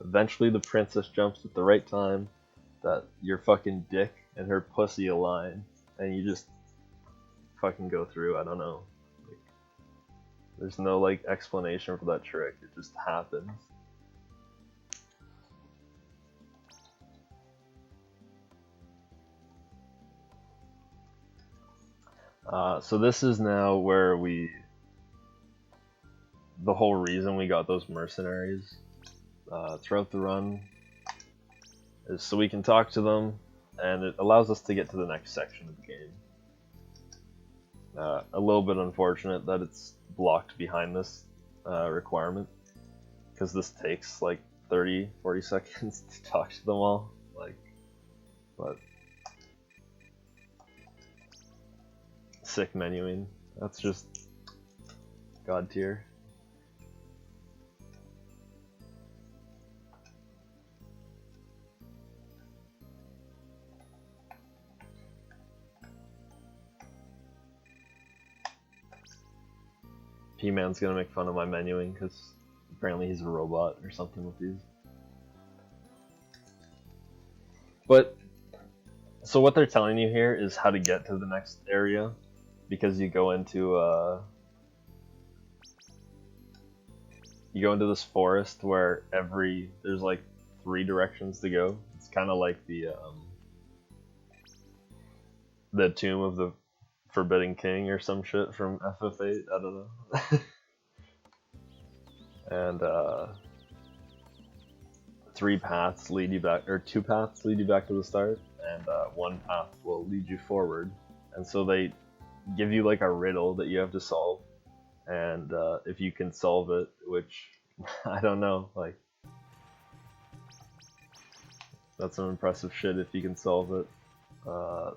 Eventually the princess jumps at the right time, that your fucking dick and her pussy align, and you just fucking go through. I don't know. Like, there's no like explanation for that trick. It just happens. So this is now where the whole reason we got those mercenaries throughout the run is so we can talk to them, and it allows us to get to the next section of the game. A little bit unfortunate that it's blocked behind this requirement, because this takes like 30-40 seconds to talk to them all. Like, but sick menuing. That's just god tier. P-Man's gonna make fun of my menuing because apparently he's a robot or something with these. But, so what they're telling you here is how to get to the next area, because you go into this forest where there's like 3 directions to go. It's kind of like the Tomb of the Forbidden King or some shit from FF8, I don't know. And 3 paths lead you back, or 2 paths lead you back to the start, and 1 path will lead you forward. And so they give you like a riddle that you have to solve, and if you can solve it, which I don't know, like, that's some impressive shit if you can solve it. I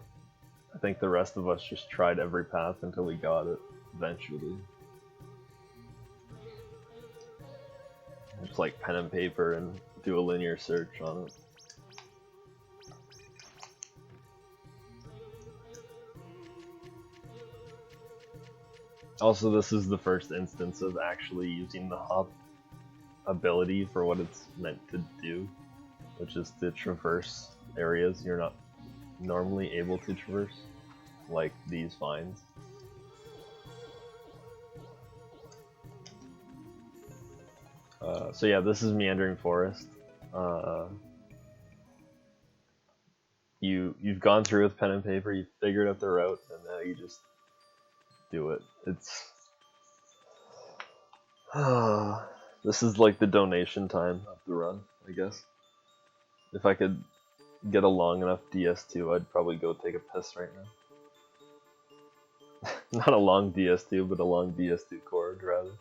think the rest of us just tried every path until we got it, eventually. Just like pen and paper and do a linear search on it. Also, this is the first instance of actually using the hop ability for what it's meant to do, which is to traverse areas you're not normally able to traverse, like these vines. So yeah, this is Meandering Forest. You've gone through with pen and paper, you've figured out the route, and now you just do it. It's this is like the donation time of the run, I guess. If I could get a long enough DS2, I'd probably go take a piss right now. Not a long DS2, but a long DS2 cord, rather.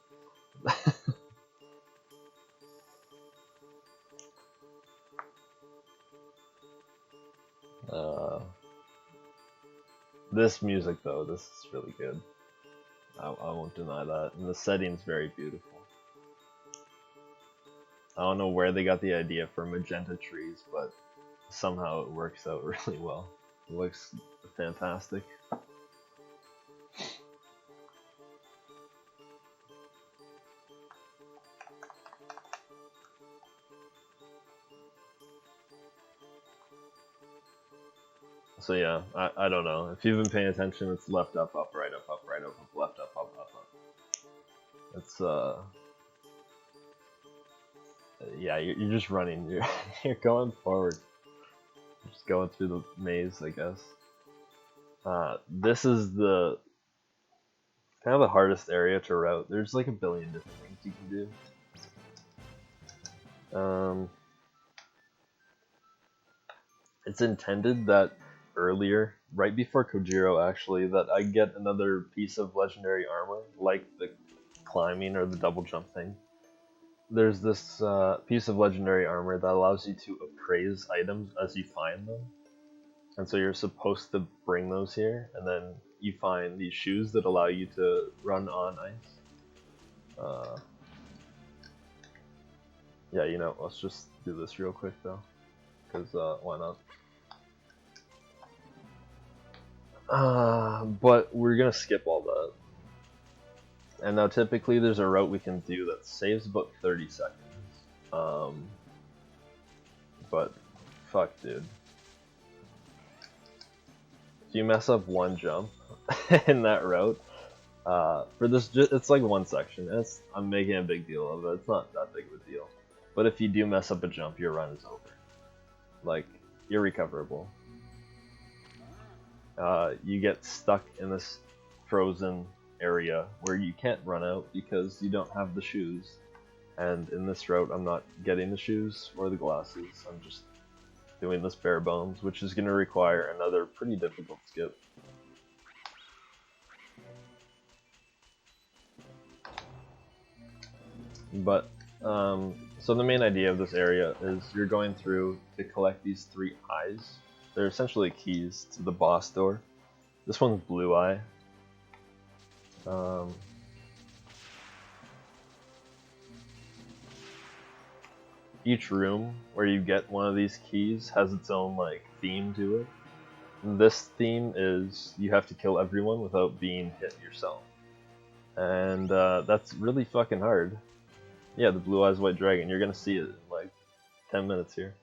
This music, though, this is really good. I won't deny that. And the setting's very beautiful. I don't know where they got the idea for magenta trees, but somehow it works out really well. It looks fantastic. So yeah, I don't know. If you've been paying attention, it's left up, up, right up, left up, up, up. It's yeah, you're just running. You're going forward. You're just going through the maze, I guess. This is the kind of the hardest area to route. There's like a billion different things you can do. It's intended that earlier, right before Kojiro actually, that I get another piece of legendary armor, like the climbing or the double jump thing. There's this piece of legendary armor that allows you to appraise items as you find them. And so you're supposed to bring those here, and then you find these shoes that allow you to run on ice. Yeah, you know, let's just do this real quick though, because why not? But we're gonna skip all that. And now typically there's a route we can do that saves about 30 seconds. but fuck, dude. If you mess up one jump in that route, for this, it's like one section. I'm making a big deal of it. It's not that big of a deal. But if you do mess up a jump, your run is over. Like, irrecoverable. You get stuck in this frozen area where you can't run out because you don't have the shoes. And in this route, I'm not getting the shoes or the glasses. I'm just doing this bare bones, which is going to require another pretty difficult skip. But, so the main idea of this area is you're going through to collect these 3 eyes. They're essentially keys to the boss door. This one's blue eye. Each room where you get one of these keys has its own like theme to it. And this theme is you have to kill everyone without being hit yourself. And that's really fucking hard. Yeah, the Blue Eyes White Dragon, you're gonna see it in like 10 minutes here.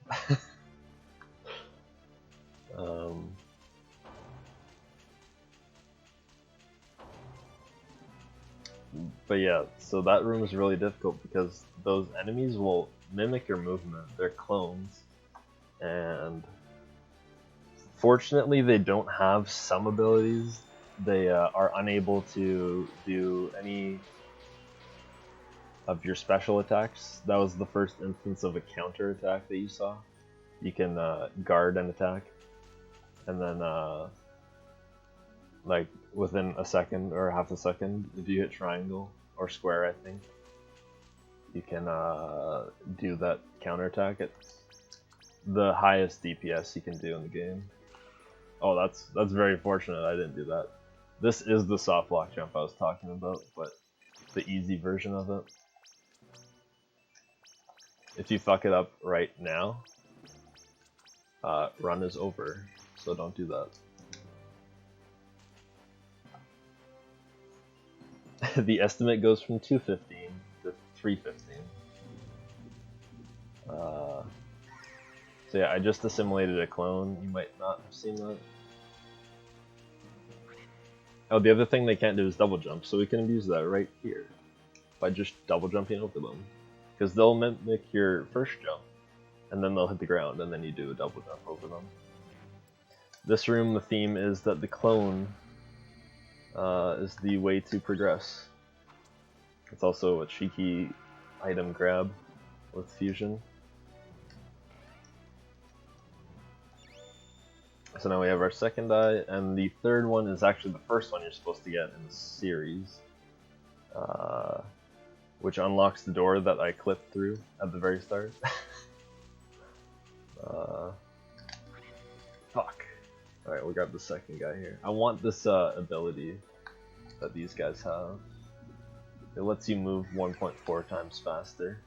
But yeah, so that room is really difficult because those enemies will mimic your movement. They're clones. And fortunately, they don't have some abilities. They are unable to do any of your special attacks. That was the first instance of a counter attack that you saw. You can guard an attack, and then like within a second or half a second, if you hit triangle or square, I think you can do that counter attack. It's the highest DPS you can do in the game. Oh, that's very fortunate I didn't do that. This is the soft block jump I was talking about, but the easy version of it. If you fuck it up right now, run is over, so don't do that. The estimate goes from 215 to 315. So yeah, I just assimilated a clone. You might not have seen that. Oh, the other thing they can't do is double jump, so we can abuse that right here by just double jumping over them. Because they'll mimic your first jump, and then they'll hit the ground, and then you do a double jump over them. This room, the theme is that the clone is the way to progress. It's also a cheeky item grab with fusion. So now we have our second eye, and the third one is actually the first one you're supposed to get in the series, which unlocks the door that I clipped through at the very start. Fuck. Alright, we got the second guy here. I want this ability that these guys have. It lets you move 1.4 times faster,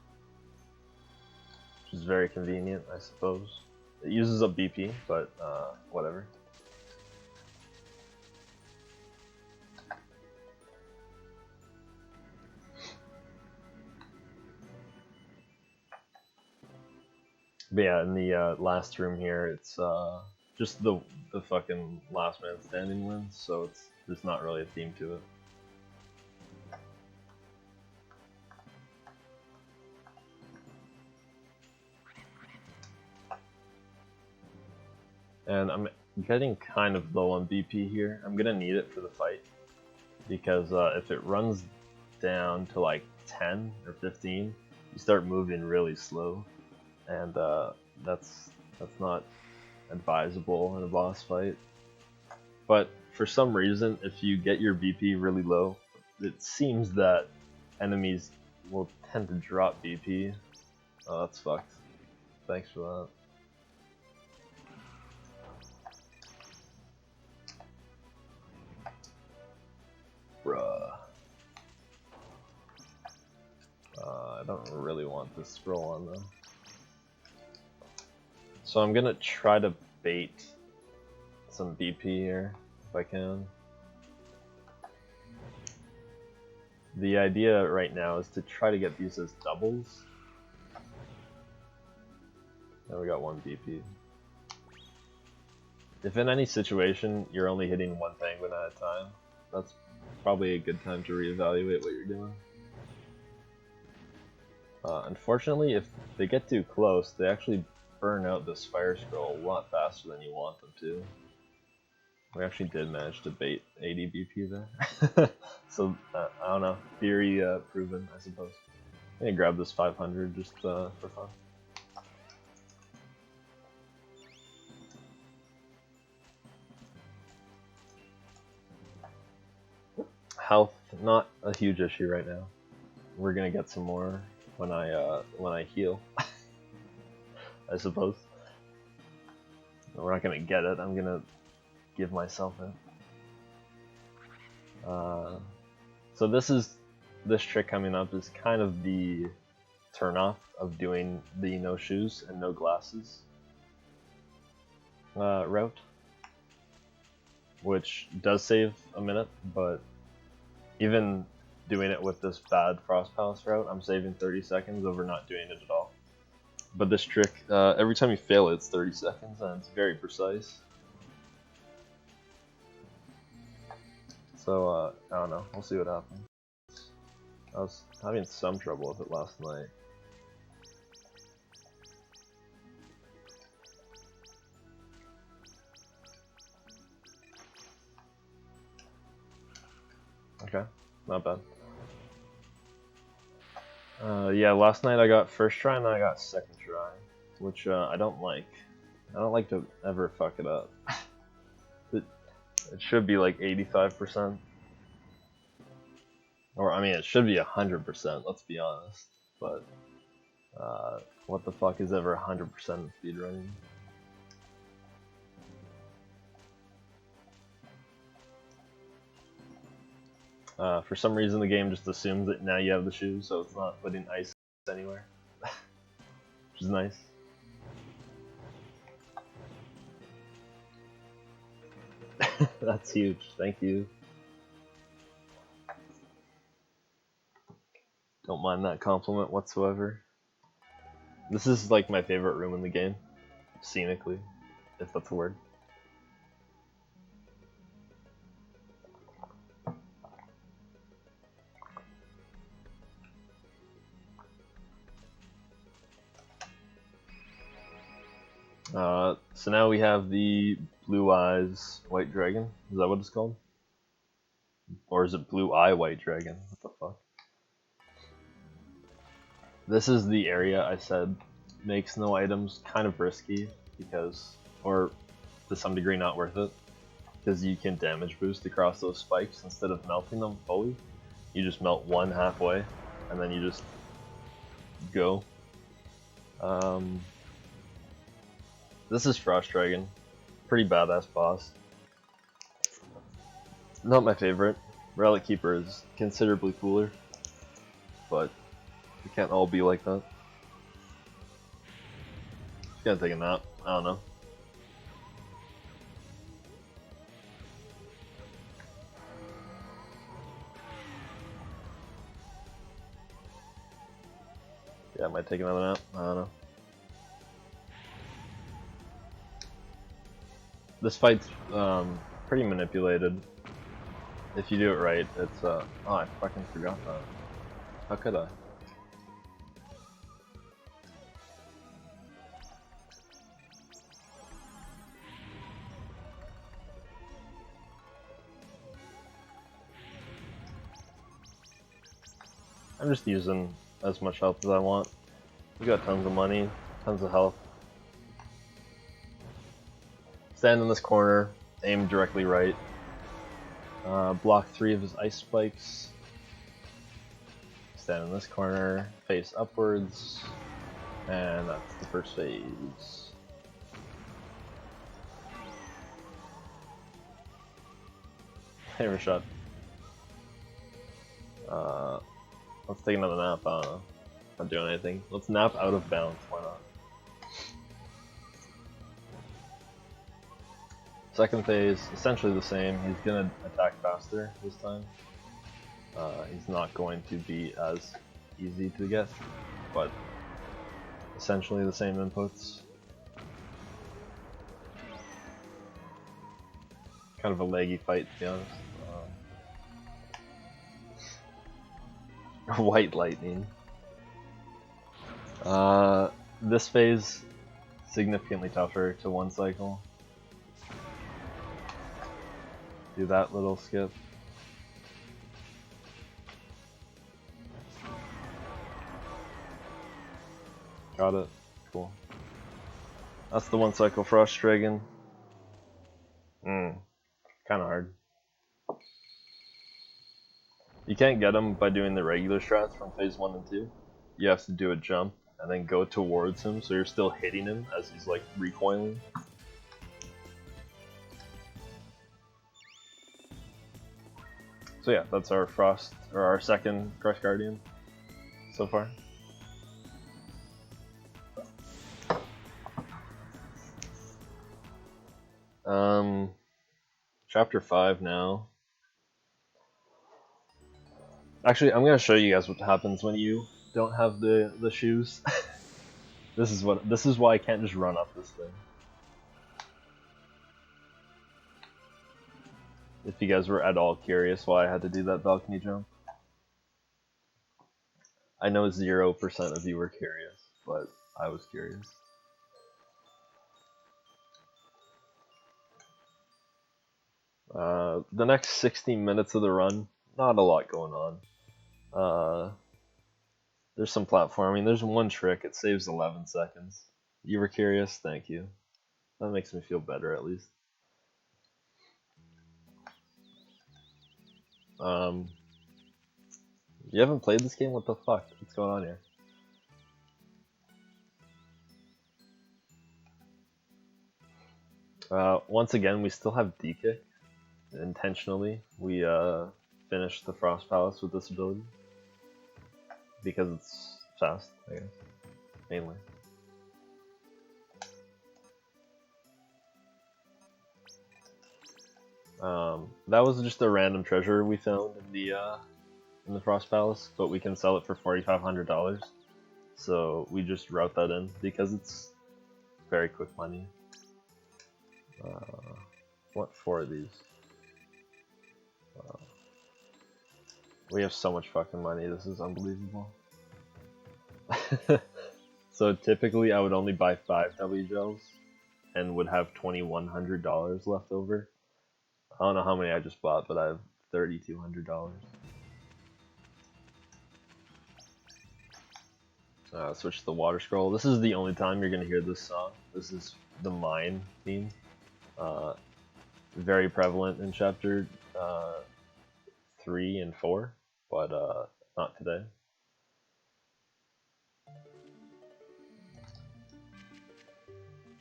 which is very convenient, I suppose. It uses up BP, but whatever. But yeah, in the last room here, it's just the fucking last man standing wins, so there's not really a theme to it. And I'm getting kind of low on BP here. I'm gonna need it for the fight, because if it runs down to like 10 or 15, you start moving really slow, and that's not advisable in a boss fight. But for some reason, if you get your BP really low, it seems that enemies will tend to drop BP. Oh, that's fucked. Thanks for that. Bruh. I don't really want this scroll on though. So I'm gonna try to bait some BP here, if I can. The idea right now is to try to get these as doubles. Now we got 1 BP. If in any situation you're only hitting 1 penguin at a time, that's probably a good time to reevaluate what you're doing. Unfortunately, if they get too close, they actually burn out this fire scroll a lot faster than you want them to. We actually did manage to bait 80 BP there. So, I don't know, theory proven, I suppose. I'm gonna grab this 500 just for fun. Health, not a huge issue right now. We're gonna get some more when I heal, I suppose. We're not gonna get it. I'm gonna give myself it. So this trick coming up is kind of the turnoff of doing the no shoes and no glasses route, which does save a minute, but even doing it with this bad Frost Palace route, I'm saving 30 seconds over not doing it at all. But this trick, every time you fail it, it's 30 seconds, and it's very precise. So, I don't know, we'll see what happens. I was having some trouble with it last night. Okay, not bad. Yeah, last night I got first try and then I got second try, which I don't like. I don't like to ever fuck it up. It should be like 85%. Or, I mean, it should be 100%, let's be honest. But, what the fuck is ever 100% in speedrunning? For some reason the game just assumes that now you have the shoes, so it's not putting ice anywhere. Which is nice. That's huge, thank you. Don't mind that compliment whatsoever. This is like my favorite room in the game, scenically, if that's a word. So now we have the Blue Eyes White Dragon. Is that what it's called? Or is it Blue Eye White Dragon? What the fuck? This is the area I said makes no items kind of risky because, or to some degree not worth it, because you can damage boost across those spikes instead of melting them fully. You just melt one halfway and then you just go. This is Frost Dragon. Pretty badass boss. Not my favorite. Relic Keeper is considerably cooler, but it can't all be like that. Just gonna take a nap. I don't know. Yeah, I might take another nap. I don't know. This fight's pretty manipulated. If you do it right, it's oh, I fucking forgot that. How could I? I'm just using as much health as I want. We got tons of money, tons of health. Stand in this corner, aim directly right. Block 3 of his ice spikes. Stand in this corner, face upwards, and that's the first phase. Hey Rashad. Let's take another nap. I don't know. Not doing anything. Let's nap out of bounds. Why not? Second phase, essentially the same. He's gonna attack faster this time. He's not going to be as easy to get, but essentially the same inputs. Kind of a laggy fight, to be honest. White lightning. This phase significantly tougher to one cycle. Do that little skip. Got it. Cool. That's the one cycle Frost Dragon. Kinda hard. You can't get him by doing the regular strats from phase 1 and 2. You have to do a jump and then go towards him, so you're still hitting him as he's like recoiling. So yeah, that's our Frost, or our second Crush Guardian so far. Chapter 5 now. Actually, I'm gonna show you guys what happens when you don't have the shoes. This is why I can't just run up this thing. If you guys were at all curious why I had to do that balcony jump. I know 0% of you were curious, but I was curious. The next 16 minutes of the run, not a lot going on. There's some platforming. There's one trick. It saves 11 seconds. You were curious? Thank you. That makes me feel better, at least. You haven't played this game? What the fuck? What's going on here? Once again, we still have D-Kick. Intentionally, we finished the Frost Palace with this ability. Because it's fast, I guess. Mainly. That was just a random treasure we found in the Frost Palace, but we can sell it for $4,500. So we just route that in because it's very quick money. What 4 of these? We have so much fucking money, this is unbelievable. So typically I would only buy 5 W gels and would have $2,100 left over. I don't know how many I just bought, but I have $3,200. Switch to the water scroll. This is the only time you're gonna hear this song. This is the mine theme. Very prevalent in chapter 3 and 4, but not today.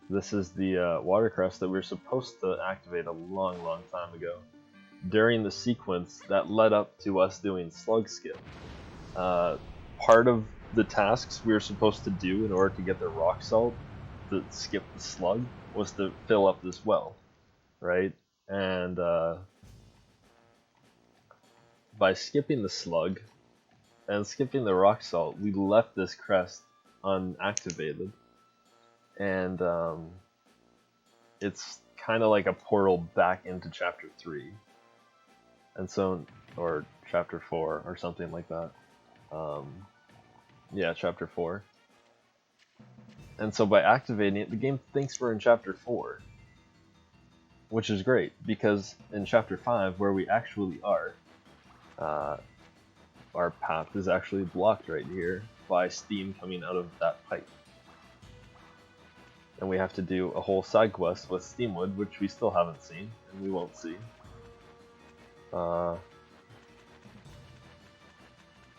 This is the water crest that we were supposed to activate a long time ago. During the sequence that led up to us doing Slug Skip. Part of the tasks we were supposed to do in order to get the rock salt to skip the slug was to fill up this well, right? And by skipping the slug and skipping the rock salt, we left this crest unactivated, and it's kind of like a portal back into chapter 3, and so, or chapter 4 or something like that. Yeah, chapter 4. And so by activating it, the game thinks we're in chapter 4, which is great, because in chapter 5, where we actually are, our path is actually blocked right here by steam coming out of that pipe. And we have to do a whole side quest with Steamwood, which we still haven't seen, and we won't see.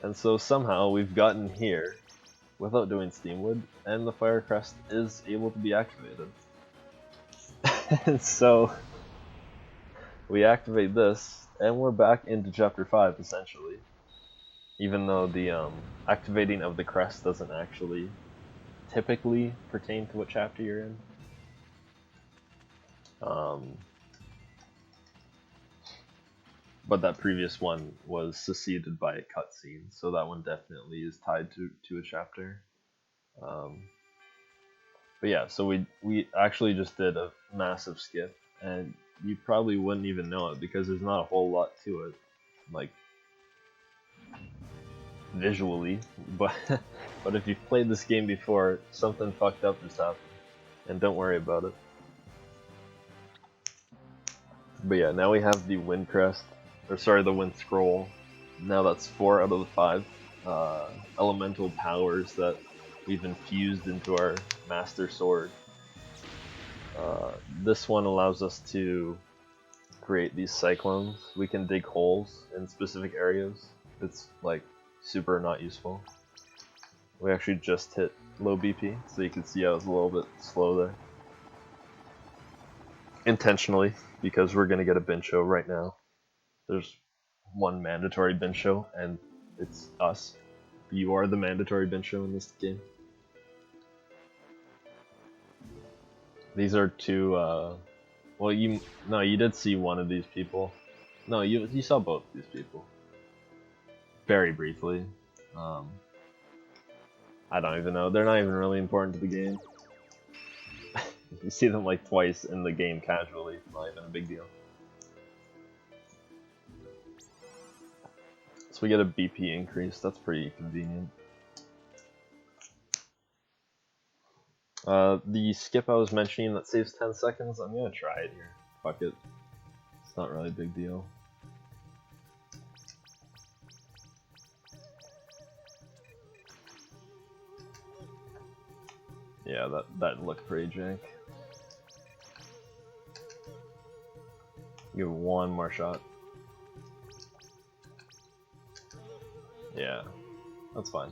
And so somehow we've gotten here without doing Steamwood, and the Fire Crest is able to be activated. And so we activate this, and we're back into chapter 5 essentially. Even though the activating of the crest doesn't actually typically pertain to what chapter you're in. But that previous one was succeeded by a cutscene, so that one definitely is tied to a chapter. But yeah, so we actually just did a massive skip, and you probably wouldn't even know it because there's not a whole lot to it, like visually. But but if you've played this game before, something fucked up just happened, and don't worry about it. But yeah, now we have the Wind Crest, or sorry, the Wind Scroll. Now that's 4 out of the 5 elemental powers that we've infused into our Master Sword. This one allows us to create these cyclones. We can dig holes in specific areas. It's like super not useful. We actually just hit low BP, so you can see I was a little bit slow there. Intentionally, because we're gonna get a Bincho right now. There's one mandatory Bincho, and it's us. You are the mandatory Bincho in this game. These are two, well, you did see one of these people. No, you saw both of these people. Very briefly. I don't even know. They're not even really important to the game. You see them like twice in the game casually. Not even a big deal. So we get a BP increase. That's pretty convenient. The skip I was mentioning that saves 10 seconds, I'm gonna try it here. Fuck it. It's not really a big deal. Yeah, that looked pretty jank. Give it one more shot. Yeah, that's fine.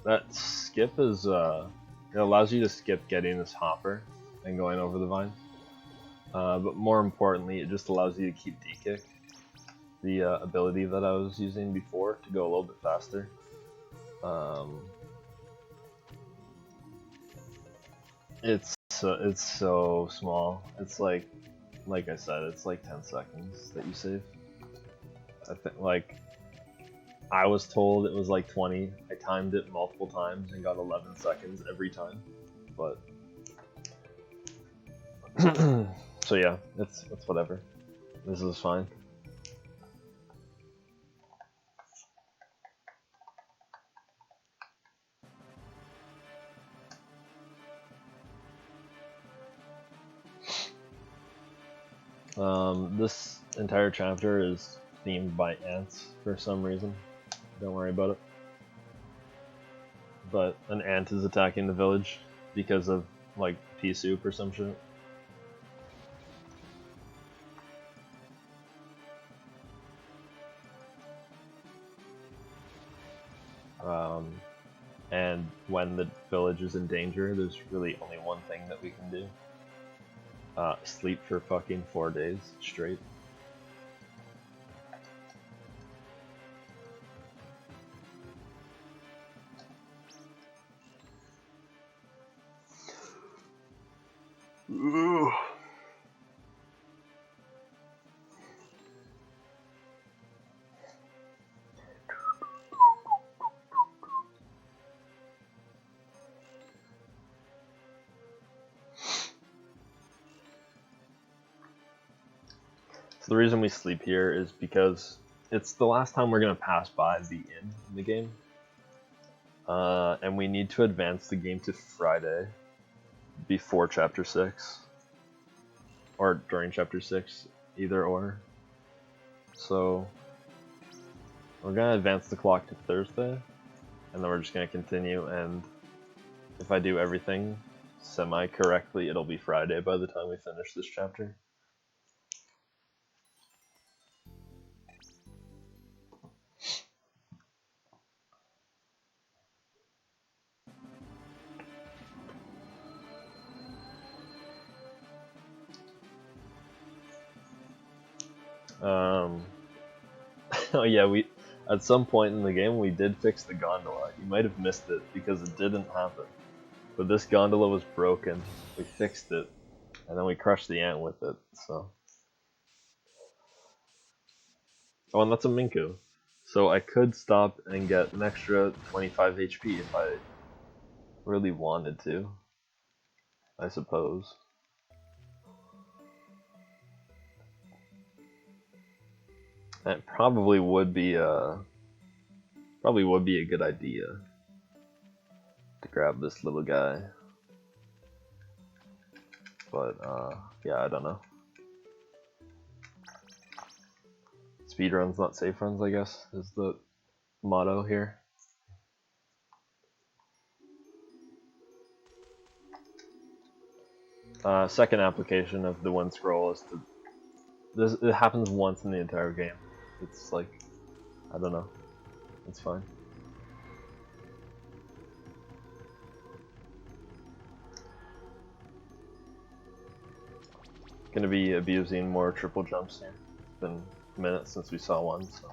That skip is, it allows you to skip getting this hopper and going over the vine. But more importantly, it just allows you to keep D-kick, the ability that I was using before to go a little bit faster. It's so small. It's like I said, it's like 10 seconds that you save. I think I was told it was like 20. I timed it multiple times and got 11 seconds every time. But so yeah, it's whatever. This is fine. This entire chapter is themed by ants for some reason. Don't worry about it. But an ant is attacking the village because of like pea soup or some shit. And when the village is in danger, there's really only one thing that we can do. Sleep for fucking 4 days straight. Ooh. So the reason we sleep here is because it's the last time we're gonna pass by the inn in the game. And we need to advance the game to Friday before Chapter 6. Or during Chapter 6, either or. So we're gonna advance the clock to Thursday, and then we're just gonna continue, and if I do everything semi-correctly, it'll be Friday by the time we finish this chapter. Oh yeah, at some point in the game we did fix the gondola. You might have missed it because it didn't happen. But this gondola was broken. We fixed it, and then we crushed the ant with it, so. Oh, and that's a Minku. So I could stop and get an extra 25 HP if I really wanted to, I suppose. That probably would be a good idea to grab this little guy. But yeah, I don't know. Speedruns, not safe runs, I guess, is the motto here. Second application of the one scroll is to it happens once in the entire game. It's like, I don't know. It's fine. Gonna be abusing more triple jumps here. It's been minutes since we saw one, so.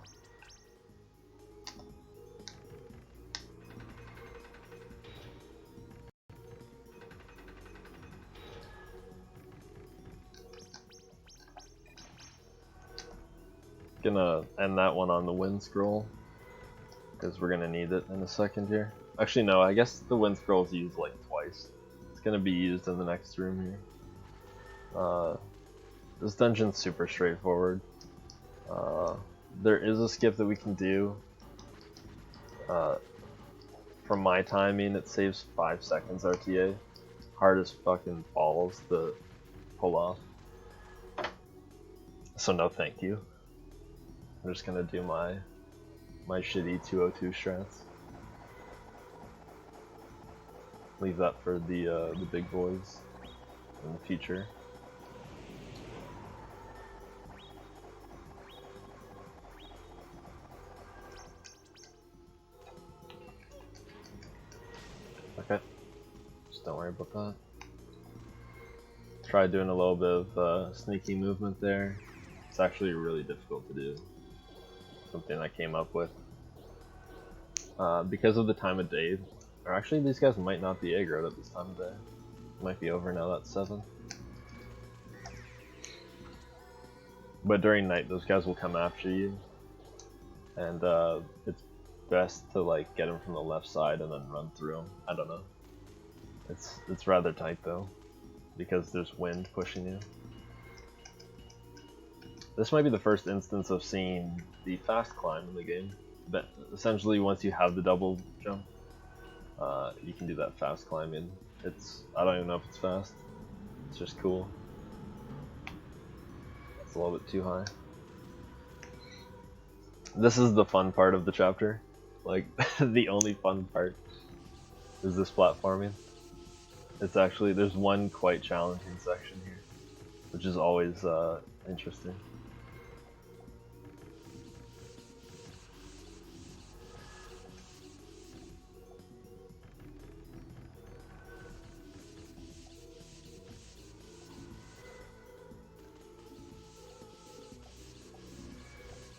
Gonna end that one on the wind scroll, because we're gonna need it in a second here. Actually no, I guess the wind scroll is used like twice. It's gonna be used in the next room here. This dungeon's super straightforward. There is a skip that we can do. From my timing, it saves 5 seconds RTA. Hard as fucking balls to pull off. So no thank you. I'm just gonna do my shitty 202 strats. Leave that for the big boys in the future. Okay, just don't worry about that. Try doing a little bit of sneaky movement there. It's actually really difficult to do. Something I came up with. Because of the time of day, or actually these guys might not be aggroed at this time of day. It might be over now, that's 7. But during night those guys will come after you. And it's best to like get them from the left side and then run through them. I don't know. It's rather tight though, because there's wind pushing you. This might be the first instance of seeing the fast climb in the game. But essentially, once you have the double jump, you can do that fast climbing. I don't even know if it's fast. It's just cool. It's a little bit too high. This is the fun part of the chapter. Like, the only fun part is this platforming. It's actually, there's one quite challenging section here, which is always interesting.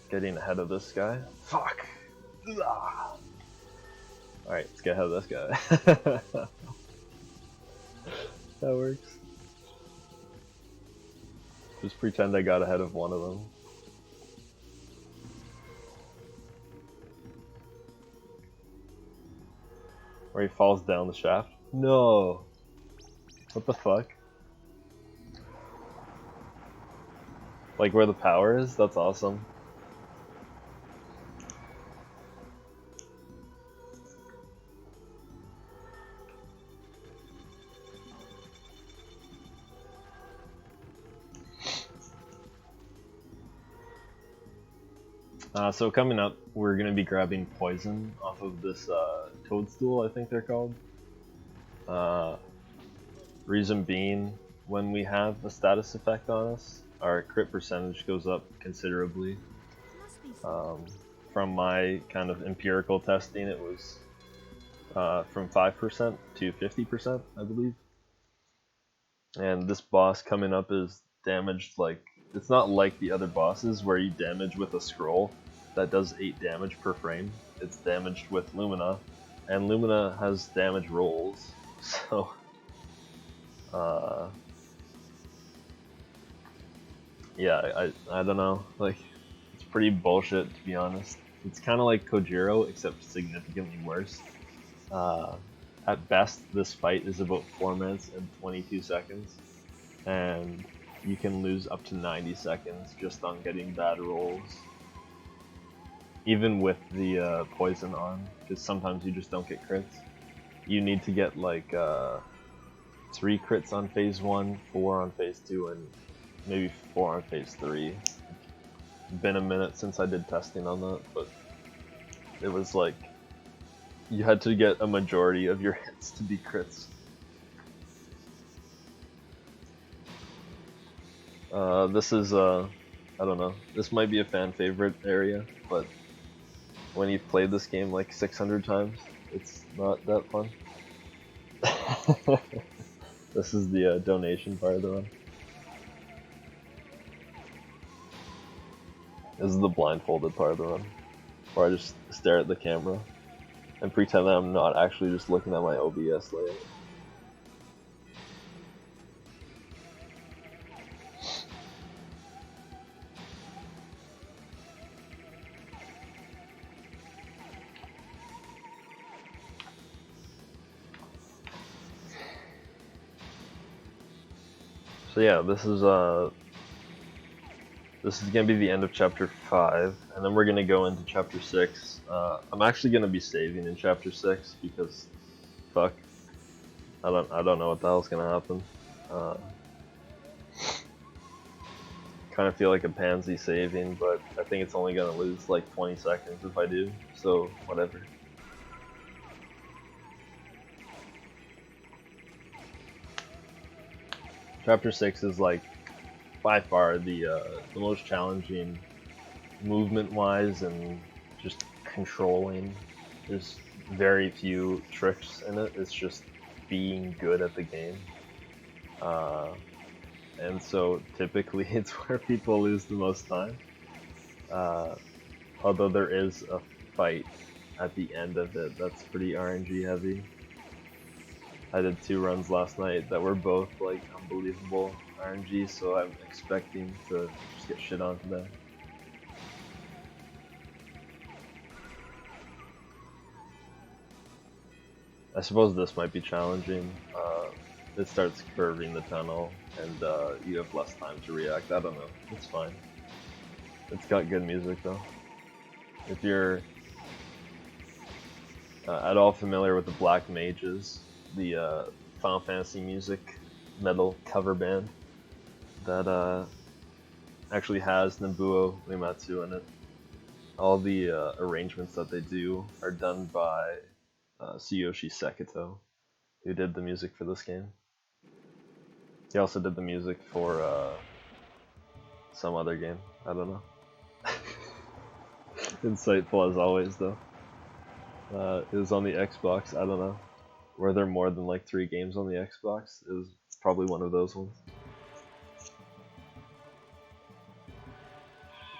Getting ahead of this guy. Fuck! Alright, let's get ahead of this guy. That works. Just pretend I got ahead of one of them. Where he falls down the shaft. No! What the fuck? Like where the power is? That's awesome. So coming up, we're going to be grabbing poison off of this toadstool, I think they're called. Reason being, when we have a status effect on us, our crit percentage goes up considerably. From my kind of empirical testing, it was from 5% to 50%, I believe. And this boss coming up is damaged like, it's not like the other bosses where you damage with a scroll that does 8 damage per frame. It's damaged with Lumina, and Lumina has damage rolls, so yeah, I don't know, like, it's pretty bullshit to be honest. It's kind of like Kojiro, except significantly worse. At best, this fight is about 4 minutes and 22 seconds, and you can lose up to 90 seconds just on getting bad rolls. even with the poison on, because sometimes you just don't get crits. You need to get like 3 crits on phase 1, 4 on phase 2, and maybe 4 on phase 3. Been a minute since I did testing on that, but it was like you had to get a majority of your hits to be crits. This is I don't know, this might be a fan favorite area, but when you've played this game like 600 times, it's not that fun. This is the donation part of the run. This is the blindfolded part of the run, where I just stare at the camera and pretend that I'm not actually just looking at my OBS layout. So yeah, this is gonna be the end of chapter 5, and then we're gonna go into chapter 6. I'm actually gonna be saving in chapter 6 because, fuck, I don't know what the hell's gonna happen. Kind of feel like a pansy saving, but I think it's only gonna lose like 20 seconds if I do, so whatever. Chapter 6 is like by far the most challenging movement-wise and just controlling. There's very few tricks in it. It's just being good at the game. And so typically it's where people lose the most time. Although there is a fight at the end of it that's pretty RNG heavy. I did 2 runs last night that were both like unbelievable RNG, so I'm expecting to just get shit on today. I suppose this might be challenging. It starts curving the tunnel, and you have less time to react. I don't know. It's fine. It's got good music though. If you're at all familiar with the Black Mages, the Final Fantasy music metal cover band that actually has Nobuo Uematsu in it. All the arrangements that they do are done by Tsuyoshi Sekito, who did the music for this game. He also did the music for some other game. I don't know. Insightful as always, though. It was on the Xbox. I don't know. Were there more than like 3 games on the Xbox? It was probably one of those ones.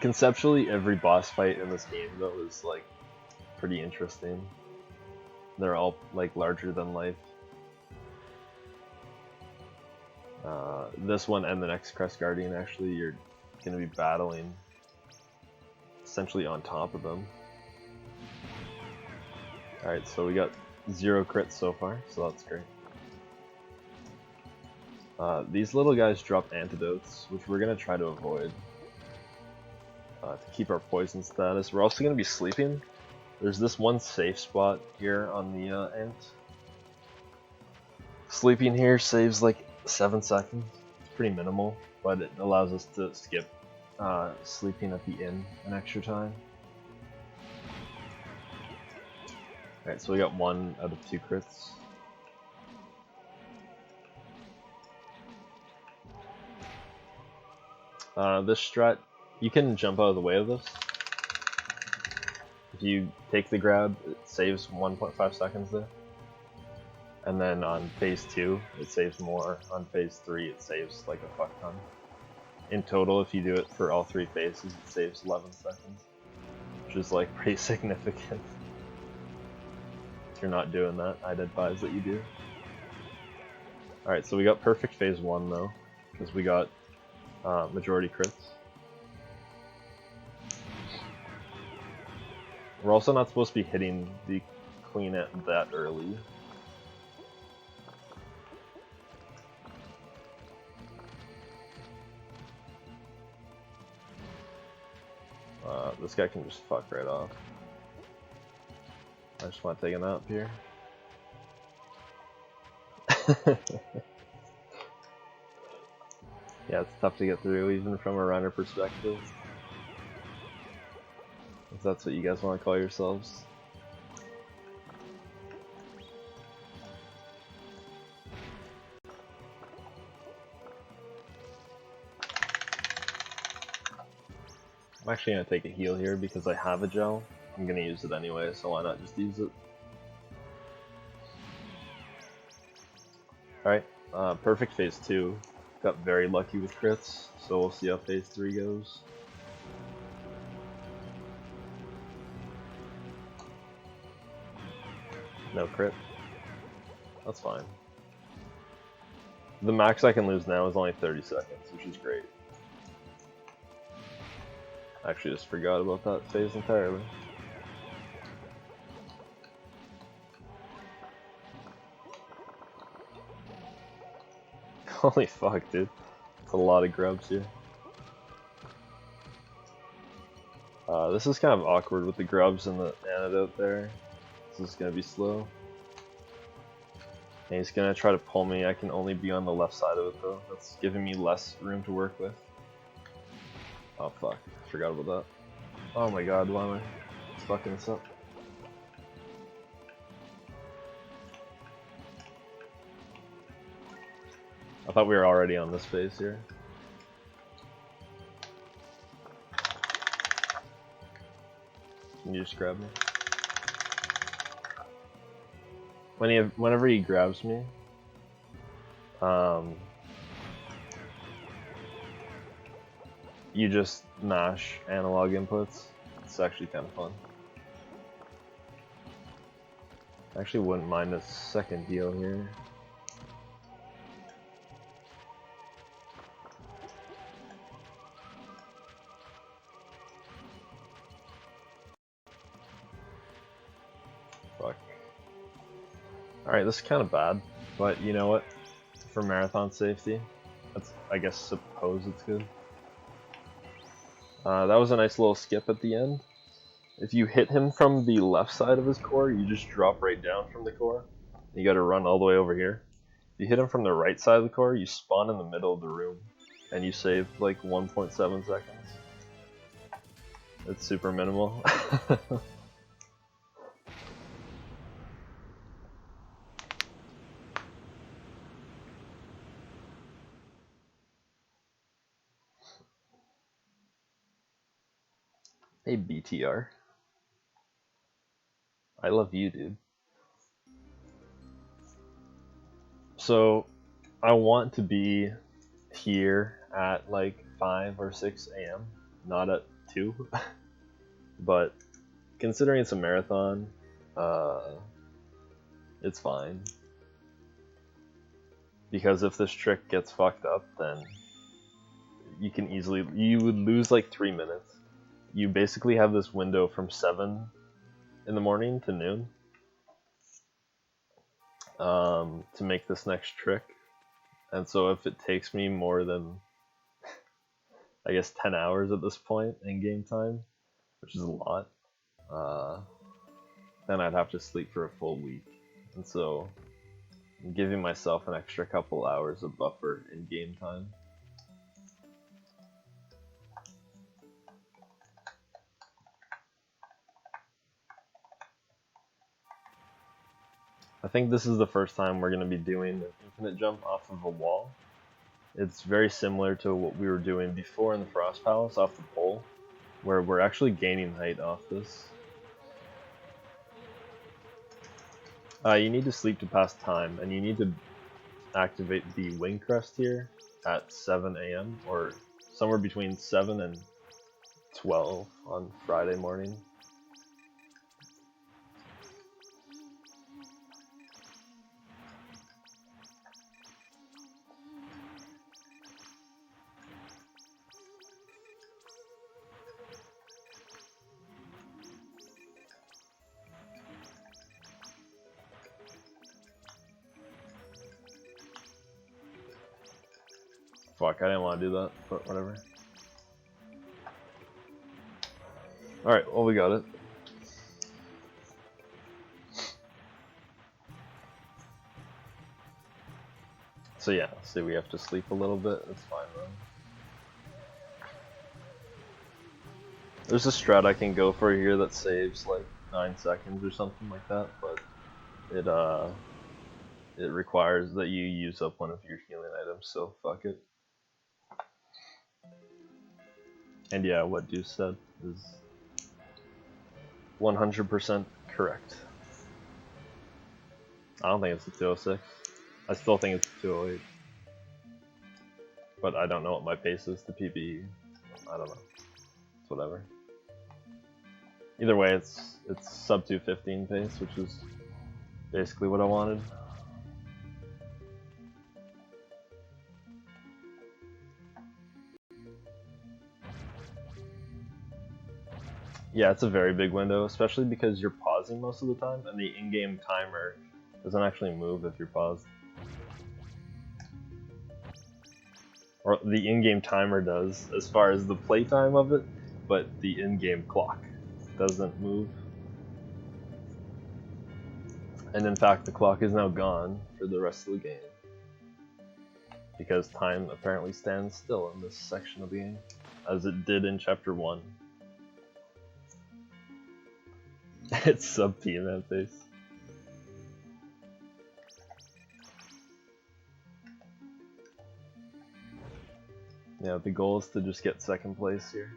Conceptually, every boss fight in this game though is like pretty interesting. They're all like larger than life. This one and the next Crest Guardian, actually, you're gonna be battling essentially on top of them. Alright, so we got 0 crits so far, so that's great. These little guys drop antidotes, which we're gonna try to avoid to keep our poison status. We're also gonna be sleeping. There's this one safe spot here on the ant. Sleeping here saves like 7 seconds. It's pretty minimal, but it allows us to skip sleeping at the inn an extra time. Alright, so we got 1 out of 2 crits. This strat, you can jump out of the way of this. If you take the grab, it saves 1.5 seconds there. And then on phase 2, it saves more. On phase 3, it saves like a fuck ton. In total, if you do it for all 3 phases, it saves 11 seconds. Which is like pretty significant. If you're not doing that, I'd advise that you do. Alright, so we got perfect phase 1 though, because we got majority crits. We're also not supposed to be hitting the queen at that early. This guy can just fuck right off. I just want to take a nap here. Yeah, it's tough to get through even from a runner perspective. If that's what you guys want to call yourselves. I'm actually going to take a heal here because I have a gel. I'm going to use it anyway, so why not just use it? Alright, perfect phase 2. Got very lucky with crits, so we'll see how phase 3 goes. No crit. That's fine. The max I can lose now is only 30 seconds, which is great. I actually just forgot about that phase entirely. Holy fuck, dude. It's a lot of grubs here. This is kind of awkward with the grubs and the antidote there. This is gonna be slow. And he's gonna try to pull me. I can only be on the left side of it though. That's giving me less room to work with. Oh fuck, I forgot about that. Oh my god, why am I fucking this up? I thought we were already on this phase here. Can you just grab me? Whenever he grabs me, you just mash analog inputs. It's actually kind of fun. I actually wouldn't mind a second heal here. Fuck. Alright, this is kind of bad, but you know what? For marathon safety, I guess suppose it's good. That was a nice little skip at the end. If you hit him from the left side of his core, you just drop right down from the core. You gotta run all the way over here. If you hit him from the right side of the core, you spawn in the middle of the room. And you save like 1.7 seconds. It's super minimal. Hey BTR. I love you, dude. So, I want to be here at like 5 or 6 a.m., not at 2. But considering it's a marathon, it's fine. Because if this trick gets fucked up, then you would lose like 3 minutes. You basically have this window from 7 in the morning to noon to make this next trick. And so if it takes me more than, I guess, 10 hours at this point in game time, which is a lot, then I'd have to sleep for a full week. And so I'm giving myself an extra couple hours of buffer in game time. I think this is the first time we're going to be doing an infinite jump off of a wall. It's very similar to what we were doing before in the Frost Palace off the pole, where we're actually gaining height off this. You need to sleep to pass time, and you need to activate the wing crest here at 7 a.m. or somewhere between 7 and 12 on Friday morning. Fuck, I didn't want to do that, but whatever. Alright, well we got it. So yeah, see we have to sleep a little bit, it's fine though. There's a strat I can go for here that saves like 9 seconds or something like that, but it requires that you use up one of your healing items, so fuck it. And yeah, what Deuce said is 100% correct. I don't think it's a 206. I still think it's a 208. But I don't know what my pace is to PB. I don't know. It's whatever. Either way, it's sub 215 pace, which is basically what I wanted. Yeah, it's a very big window, especially because you're pausing most of the time, and the in-game timer doesn't actually move if you're paused. Or the in-game timer does, as far as the playtime of it, but the in-game clock doesn't move. And in fact, the clock is now gone for the rest of the game, because time apparently stands still in this section of the game, as it did in Chapter 1. It's sub P in that face. Yeah, the goal is to just get second place here.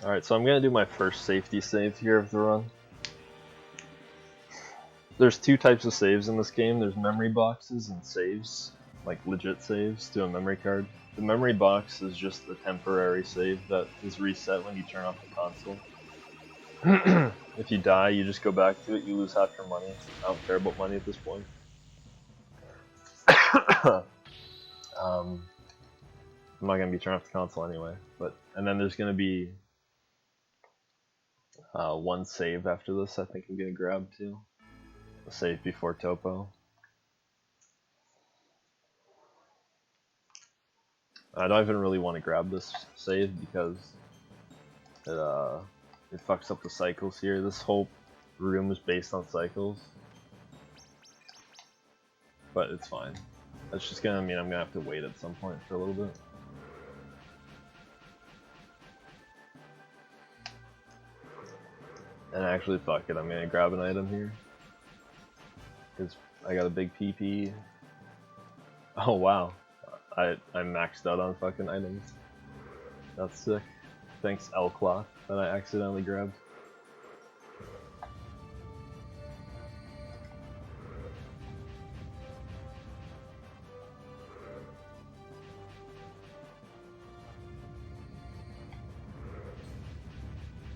Alright, so I'm gonna do my first safety save here of the run. There's two types of saves in this game. There's memory boxes and saves, like legit saves to a memory card. The memory box is just a temporary save that is reset when you turn off the console. If you die, you just go back to it, you lose half your money. I don't care about money at this point. I'm not going to be turning off the console anyway. And then there's going to be one save after this I think I'm going to grab too. A save before Topo. I don't even really want to grab this save because it fucks up the cycles here. This whole room is based on cycles. But it's fine. That's just gonna mean I'm gonna have to wait at some point for a little bit. And actually, fuck it, I'm gonna grab an item here. Because I got a big PP. Oh wow. I maxed out on fucking items. That's sick. Thanks L-Cloth that I accidentally grabbed.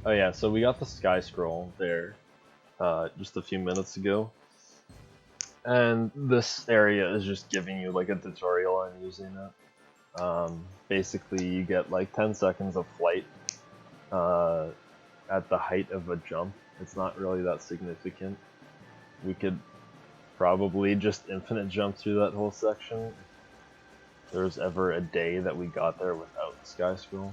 Oh yeah, so we got the Sky Scroll there just a few minutes ago. And this area is just giving you like a tutorial on using it. Basically you get like 10 seconds of flight at the height of a jump. It's not really that significant. We could probably just infinite jump through that whole section if there was ever a day that we got there without the Sky Scroll.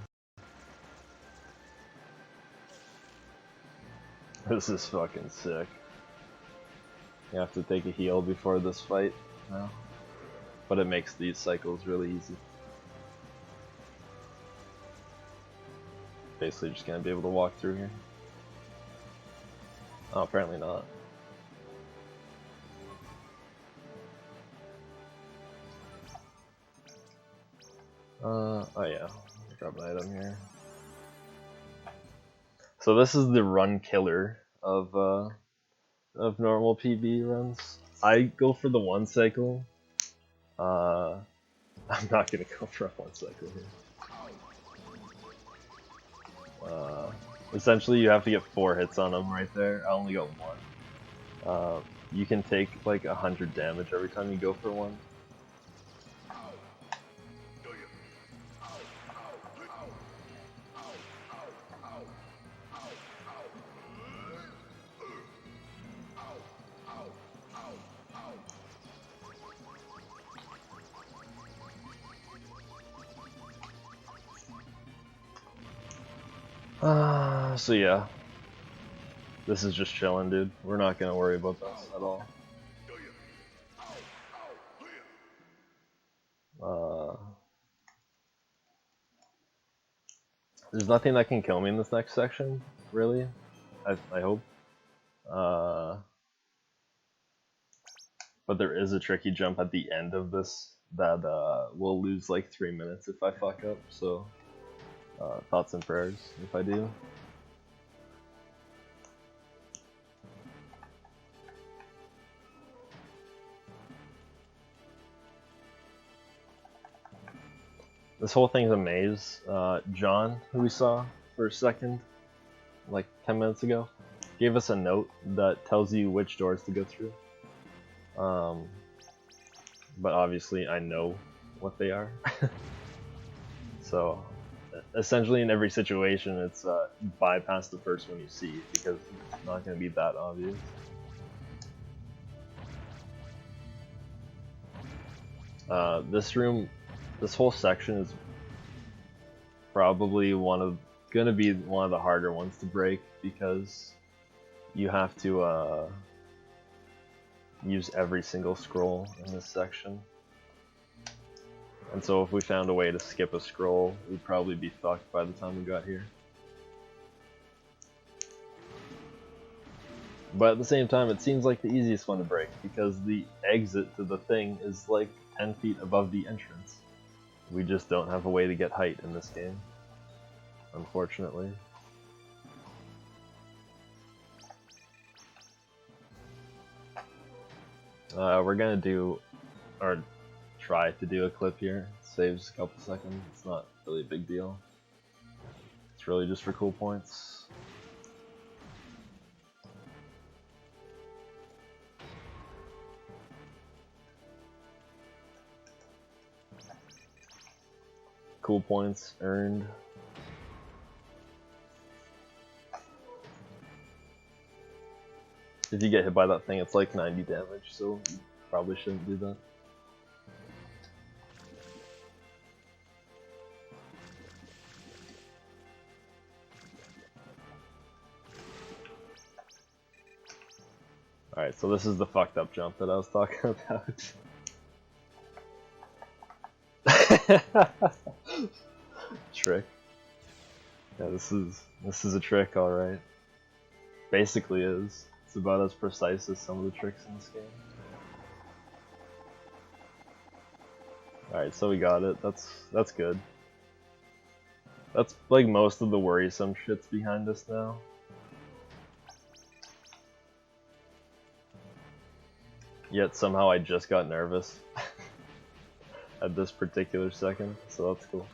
This is fucking sick. You have to take a heal before this fight now, but it makes these cycles really easy. Basically just gonna be able to walk through here. Oh, apparently not. Oh yeah, grab an item here. So this is the run killer of normal PB runs. I go for the one cycle. I'm not gonna go for a one cycle here. Essentially you have to get 4 hits on them right there. I only got 1. You can take like 100 damage every time you go for one. So yeah. This is just chilling, dude. We're not gonna worry about this at all. There's nothing that can kill me in this next section, really. I hope. But there is a tricky jump at the end of this that will lose like 3 minutes if I fuck up, so thoughts and prayers if I do. This whole thing's a maze. John, who we saw for a second, like 10 minutes ago, gave us a note that tells you which doors to go through. But obviously I know what they are. So essentially in every situation it's bypass the first one you see because it's not going to be that obvious. This whole section is probably gonna be one of the harder ones to break because you have to use every single scroll in this section. And so if we found a way to skip a scroll, we'd probably be fucked by the time we got here. But at the same time, it seems like the easiest one to break because the exit to the thing is like 10 feet above the entrance. We just don't have a way to get height in this game, unfortunately. We're gonna do, or try to do a clip here. It saves a couple seconds. It's not really a big deal. It's really just for cool points. Cool points earned. If you get hit by that thing, it's like 90 damage, so you probably shouldn't do that. Alright, so this is the fucked up jump that I was talking about. Trick. Yeah, this is a trick, alright. Basically is. It's about as precise as some of the tricks in this game. Alright, so we got it. That's good. That's like most of the worrisome shit's behind us now. Yet somehow I just got nervous at this particular second, so that's cool.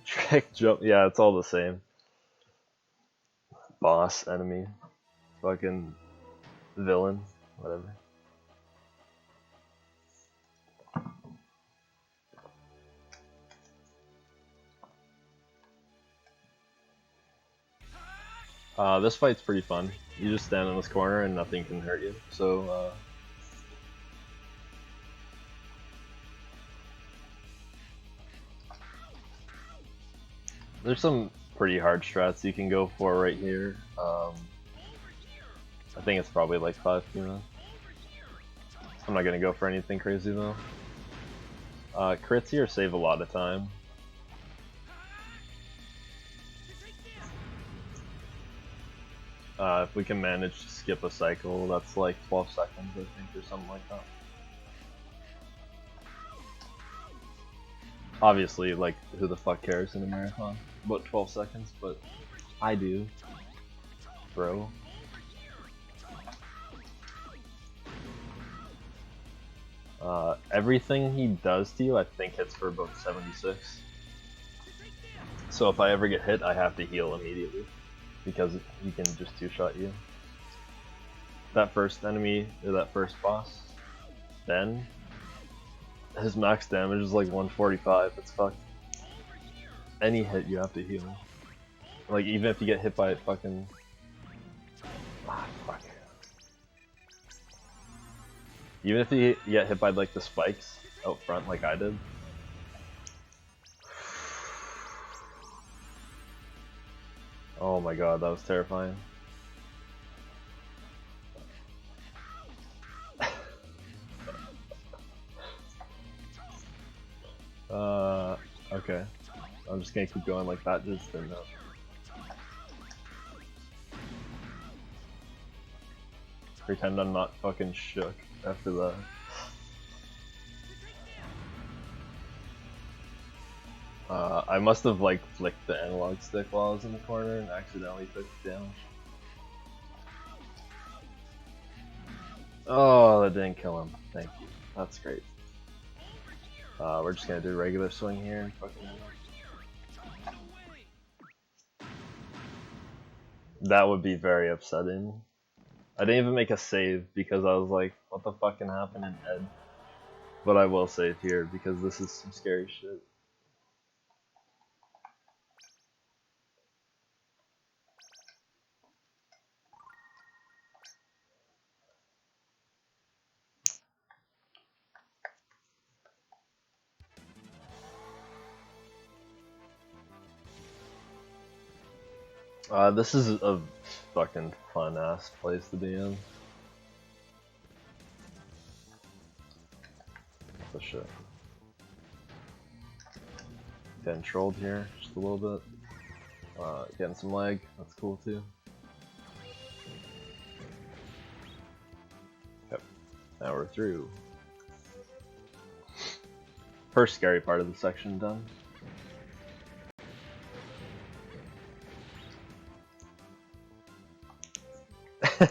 Trick jump, yeah, it's all the same. Boss, enemy, fucking villain, whatever. This fight's pretty fun. You just stand in this corner and nothing can hurt you, so there's some pretty hard strats you can go for right here. I think it's probably like 5 you. I'm not gonna go for anything crazy though. Crits here save a lot of time. If we can manage to skip a cycle, that's like 12 seconds, I think, or something like that. Obviously, like, who the fuck cares in a marathon? About 12 seconds, but I do, bro. Everything he does to you, I think, hits for about 76. So if I ever get hit, I have to heal immediately, because he can just two-shot you. That first enemy, or that first boss, Ben, his max damage is like 145, it's fucked. Any hit you have to heal. Like, even if you get hit by it fucking... Ah, fuck. Even if you get hit by like the spikes, out front like I did. Oh my god, that was terrifying. Okay. I'm just gonna keep going like that, just enough. Pretend I'm not fucking shook after that. I must have like flicked the analog stick while I was in the corner and accidentally took damage. Oh, that didn't kill him. Thank you. That's great. We're just gonna do regular swing here and fucking. That would be very upsetting. I didn't even make a save because I was like, what the fuck can happen in Ed? But I will save here because this is some scary shit. This is a fucking fun ass place to be in. What the shit? Getting trolled here just a little bit. Getting some lag, that's cool too. Yep, now we're through. First scary part of the section done.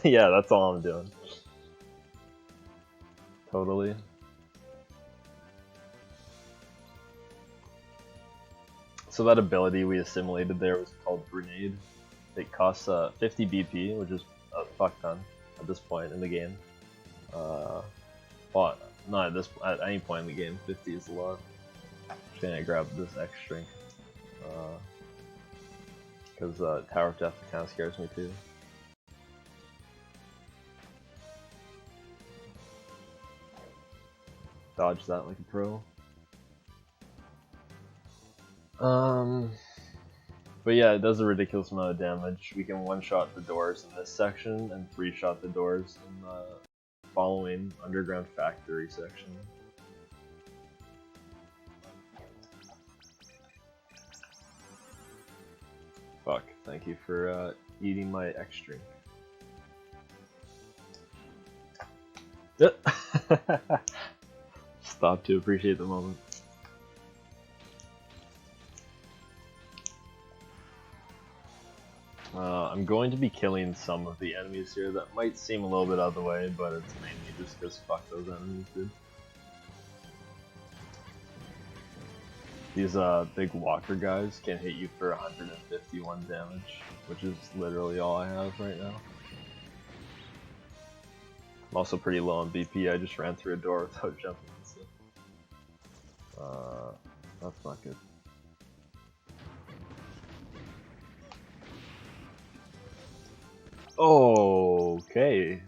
Yeah, that's all I'm doing. Totally. So that ability we assimilated there was called Grenade. It costs 50 BP, which is a fuck ton at this point in the game. Well, not at any point in the game. 50 is a lot. Just gonna grab this X string because Tower of Death kind of scares me too. Dodge that like a pro. But yeah, it does a ridiculous amount of damage. We can one-shot the doors in this section and three-shot the doors in the following underground factory section. Fuck, thank you for eating my X string. Stop to appreciate the moment. I'm going to be killing some of the enemies here that might seem a little bit out of the way, but it's mainly just because fuck those enemies, dude. These big walker guys can hit you for 151 damage, which is literally all I have right now. I'm also pretty low on BP, I just ran through a door without jumping. So. That's not good. Okay.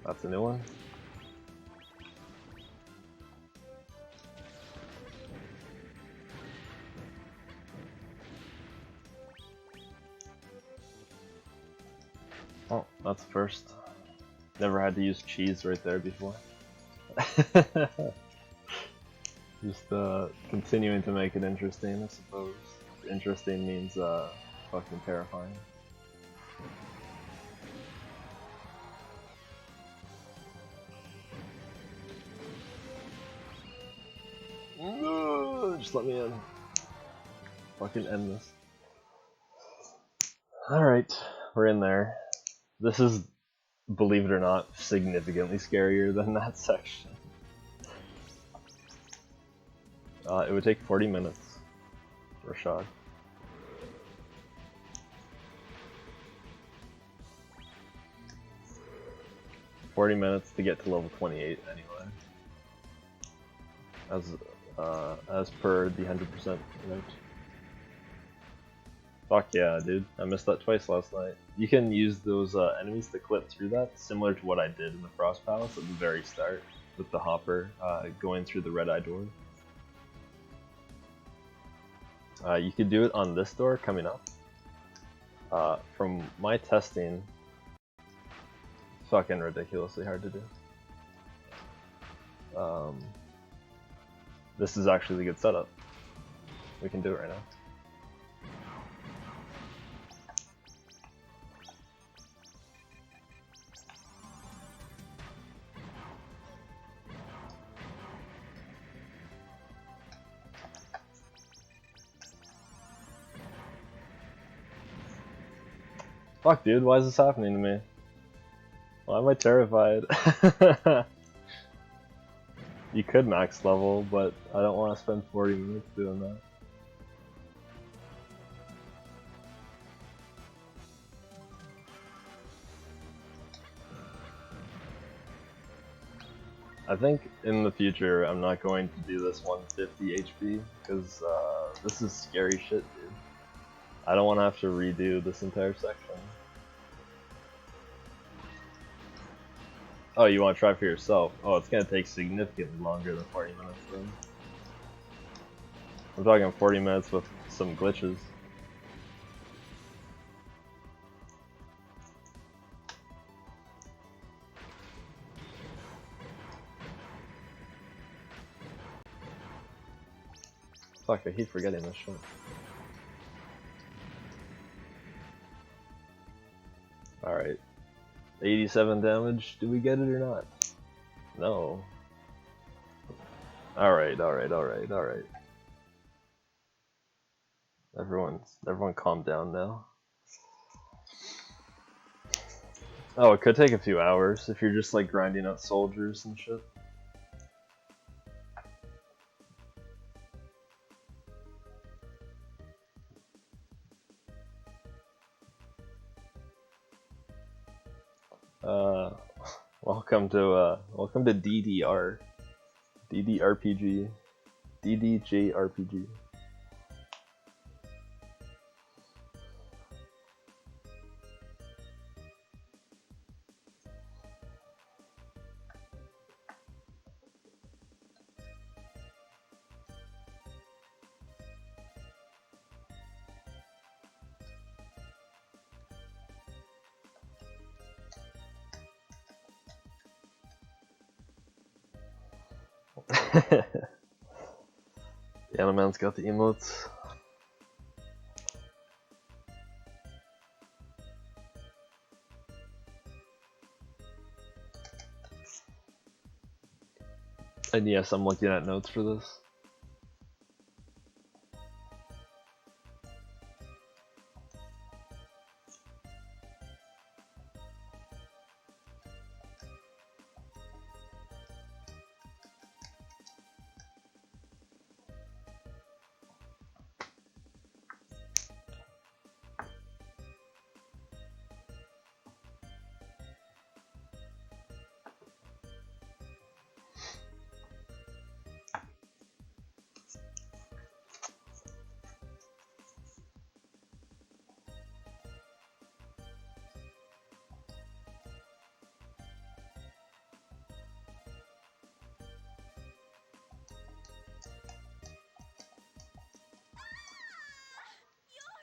That's a new one. Oh, that's the first. Never had to use cheese right there before. Just continuing to make it interesting, I suppose. Interesting means fucking terrifying. No, just let me in. Fucking end this. Alright, we're in there. This is, believe it or not, significantly scarier than that section. It would take 40 minutes for a shot. $40 to get to level 28 anyway. As per the 100% note. Fuck yeah, dude. I missed that twice last night. You can use those enemies to clip through that, similar to what I did in the Frost Palace at the very start, with the hopper going through the red-eye door. You could do it on this door coming up. From my testing, it's fucking ridiculously hard to do. This is actually a good setup. We can do it right now. Fuck, dude, why is this happening to me? Why am I terrified? You could max level, but I don't want to spend 40 minutes doing that. I think in the future I'm not going to do this 150 HP, because this is scary shit, dude. I don't want to have to redo this entire section. Oh, you want to try for yourself? Oh, it's going to take significantly longer than 40 minutes then. I'm talking 40 minutes with some glitches. Fuck, I keep forgetting this shit. Alright. 87 damage, do we get it or not? No. Alright. Everyone calm down now. Oh, it could take a few hours if you're just like grinding out soldiers and shit. Welcome to DDR. DDRPG. DDJRPG. The Animan's got the emotes. And yes, I'm looking at notes for this.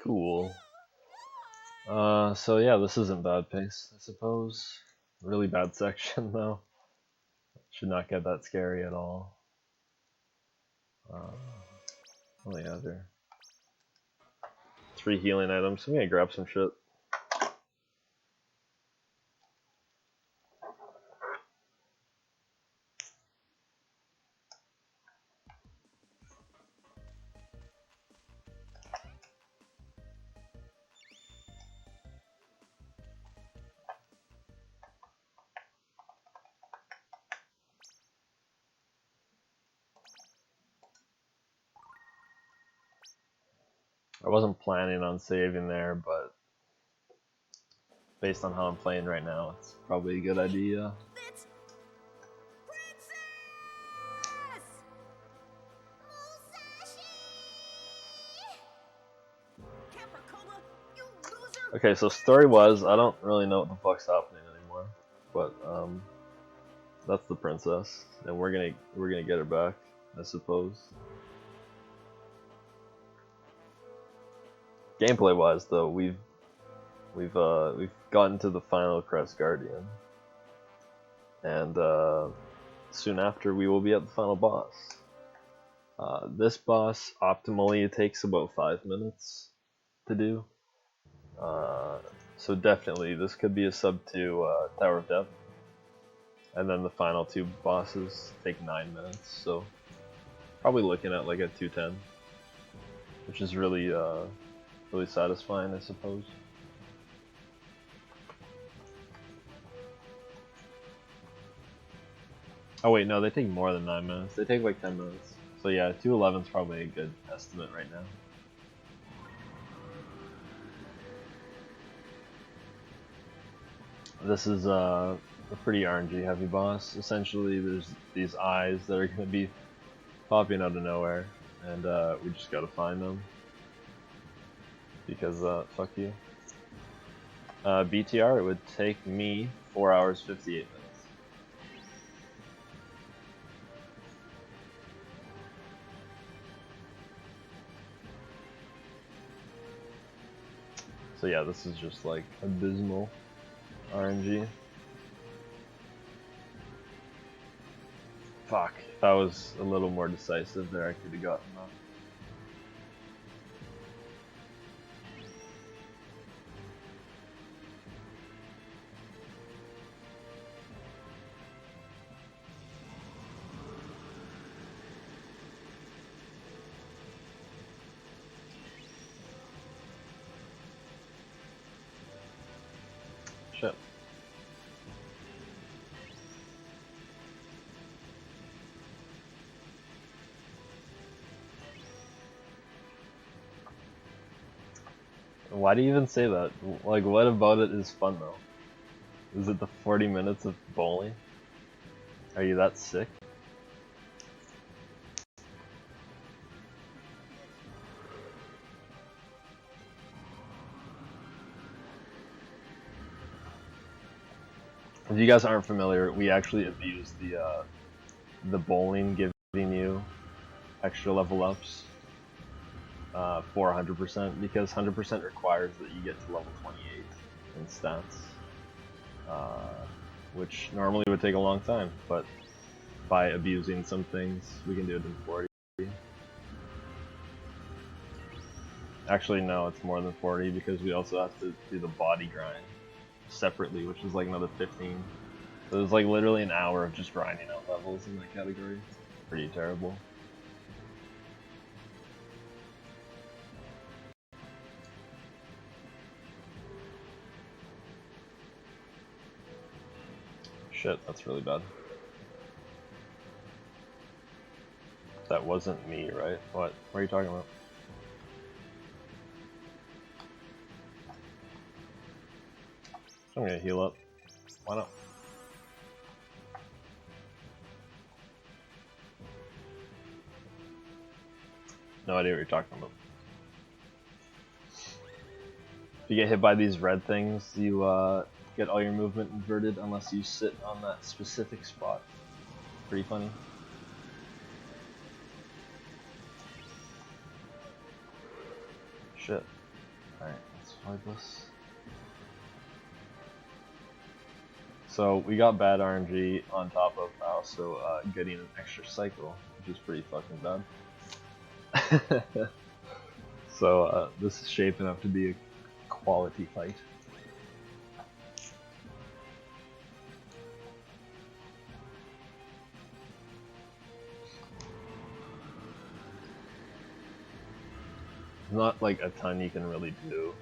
Cool. So yeah, this isn't bad pace, I suppose. Really bad section though. Should not get that scary at all. What do we have here? 3 healing items. I'm gonna grab some shit. I wasn't planning on saving there, but based on how I'm playing right now, it's probably a good idea. It's Princess Musashi! Capricola Okay, so story-wise, I don't really know what the fuck's happening anymore, but that's the princess, and we're gonna get her back, I suppose. Gameplay-wise, though, we've gotten to the final Crest Guardian, and soon after we will be at the final boss. This boss optimally takes about 5 minutes to do. So definitely this could be a sub 2 Tower of Death. And then the final 2 bosses take 9 minutes, so probably looking at like a 210, which is really really satisfying, I suppose. Oh wait, no, they take more than 9 minutes. They take like 10 minutes. So yeah, 211 is probably a good estimate right now. This is a pretty RNG heavy boss. Essentially, there's these eyes that are going to be popping out of nowhere, and we just gotta find them. Because, fuck you. BTR, it would take me 4 hours 58 minutes. So yeah, this is just like abysmal RNG. Fuck, if I was a little more decisive there, I could have gotten that. Shit. Why do you even say that? Like, what about it is fun though? Is it the 40 minutes of bowling? Are you that sick? If you guys aren't familiar, we actually abuse the bowling giving you extra level ups for 100% because 100% requires that you get to level 28 in stats, which normally would take a long time, but by abusing some things, we can do it in 40. Actually, no, it's more than 40 because we also have to do the body grind separately, which is like another 15. So there's like literally an hour of just grinding out levels in that category. Pretty terrible. Shit, that's really bad. That wasn't me, right? What are you talking about? I'm gonna heal up. Why not? No idea what you're talking about. If you get hit by these red things, you get all your movement inverted unless you sit on that specific spot. Pretty funny. Shit. Alright, let's fight this. So we got bad RNG on top of also getting an extra cycle, which is pretty fucking bad. So this is shaping up to be a quality fight. Not like a ton you can really do.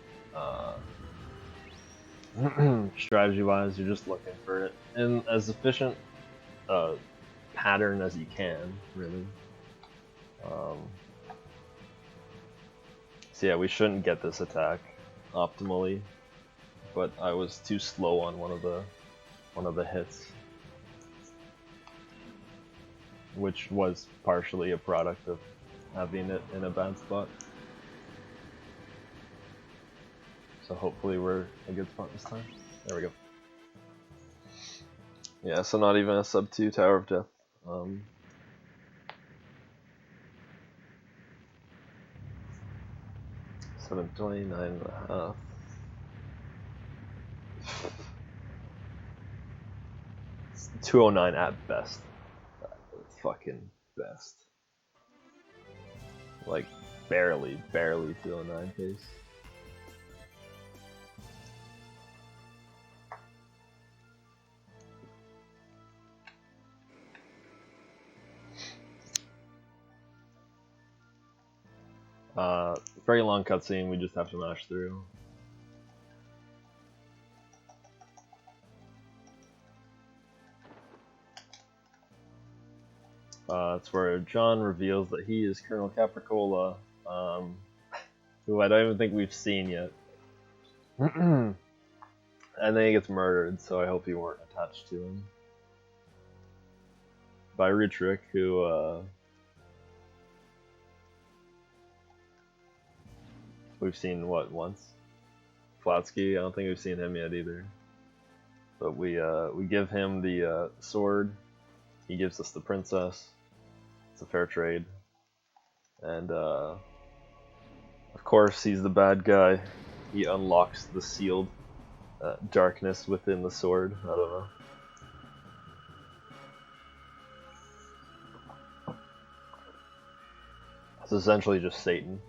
Strategy wise, you're just looking for it in as efficient pattern as you can, really. So yeah, we shouldn't get this attack optimally, but I was too slow on one of the hits, which was partially a product of having it in a bad spot. So hopefully we're a good spot this time. There we go. Yeah, so not even a sub 2 Tower of Death. 729.5. It's 209 at best. Fucking best. Like barely 209 pace. Very long cutscene, we just have to mash through. It's where John reveals that he is Colonel Capricola, who I don't even think we've seen yet. And then he gets murdered, so I hope you weren't attached to him. By Rutrick, who we've seen, what, once? Flatsky, I don't think we've seen him yet either. But we give him the sword, he gives us the princess. It's a fair trade. And of course he's the bad guy. He unlocks the sealed darkness within the sword. I don't know. It's essentially just Satan.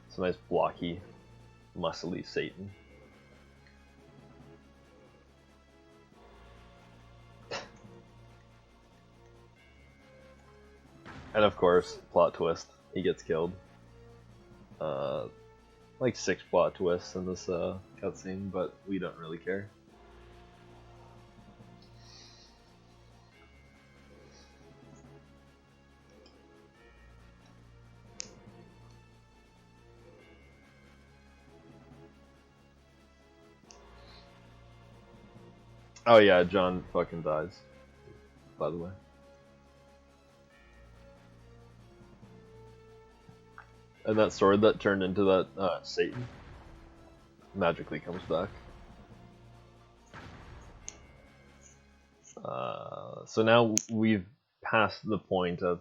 It's a nice blocky, muscly Satan. And of course, plot twist, he gets killed. Like 6 plot twists in this cutscene, but we don't really care. Oh yeah, John fucking dies, by the way. And that sword that turned into that Satan magically comes back. So now we've passed the point of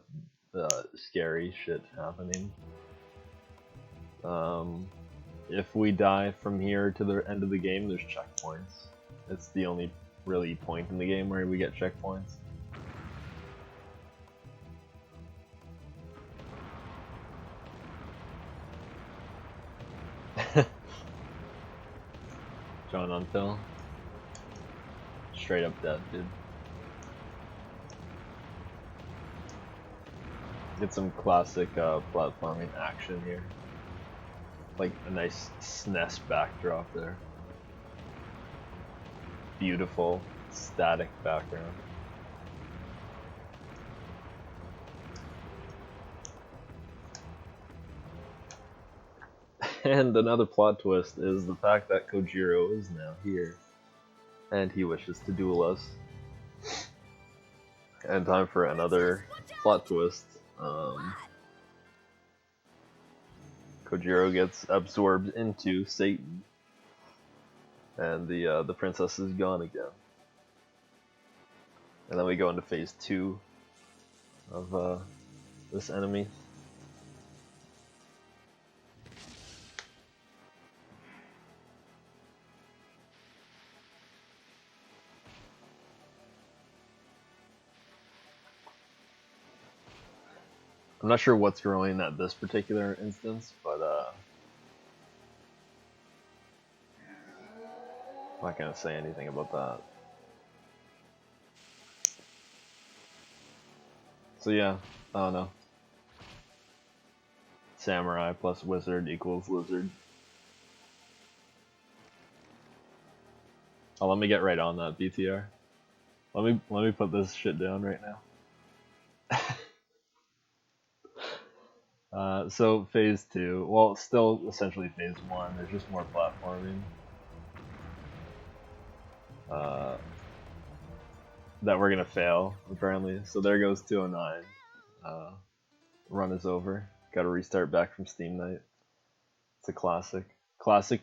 scary shit happening. If we die from here to the end of the game, there's checkpoints. It's the only really point in the game where we get checkpoints. John on Phil. Straight up dead, dude. Get some classic platforming action here. Like a nice SNES backdrop there. Beautiful, static background. And another plot twist is the fact that Kojiro is now here. And he wishes to duel us. And time for another plot twist. Kojiro gets absorbed into Satan. And the princess is gone again. And then we go into phase 2 of this enemy. I'm not sure what's growing at this particular instance, but I'm not gonna say anything about that. So yeah, I don't know. Samurai plus wizard equals lizard. Oh, let me get right on that, BTR. Let me put this shit down right now. So phase 2, well, still essentially phase 1. There's just more platforming. that we're gonna fail apparently. So there goes 209. Run is over. Got to restart back from Steam Night. It's a classic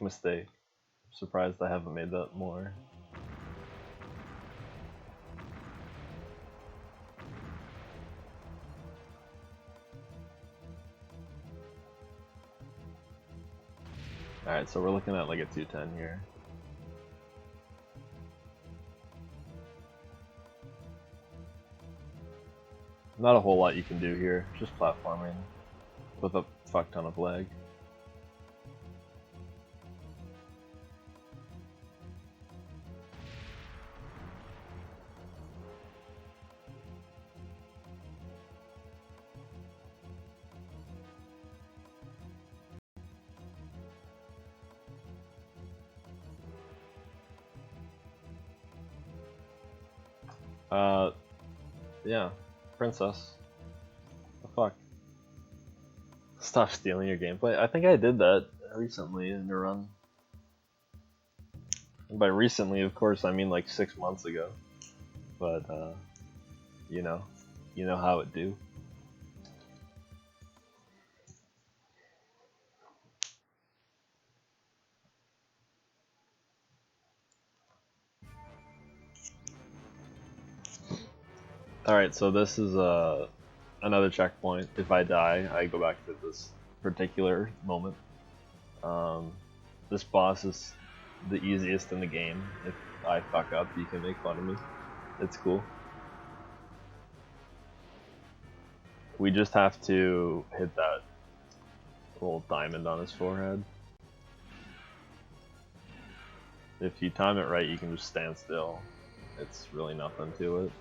mistake. I'm surprised I haven't made that more. Alright, so we're looking at like a 210 here. Not a whole lot you can do here, just platforming with a fuck ton of lag. Yeah, princess. The fuck? Stop stealing your gameplay. I think I did that recently in a run. And by recently, of course, I mean like 6 months ago. But, you know how it do. Alright, so this is another checkpoint. If I die, I go back to this particular moment. This boss is the easiest in the game. If I fuck up, you can make fun of me. It's cool. We just have to hit that little diamond on his forehead. If you time it right, you can just stand still. It's really nothing to it.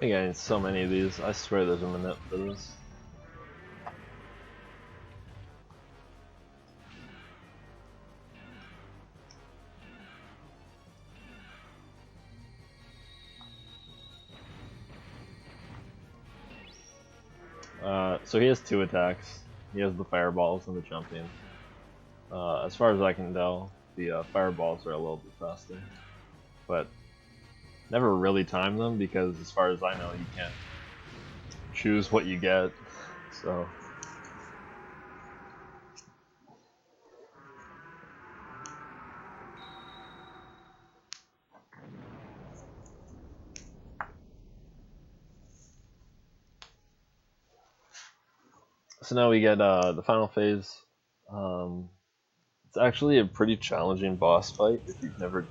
Again, so many of these. I swear there's a minute for this. So he has 2 attacks. He has the fireballs and the jumping. As far as I can tell, the fireballs are a little bit faster. But never really time them because as far as I know, you can't choose what you get. So now we get the final phase. It's actually a pretty challenging boss fight if you've never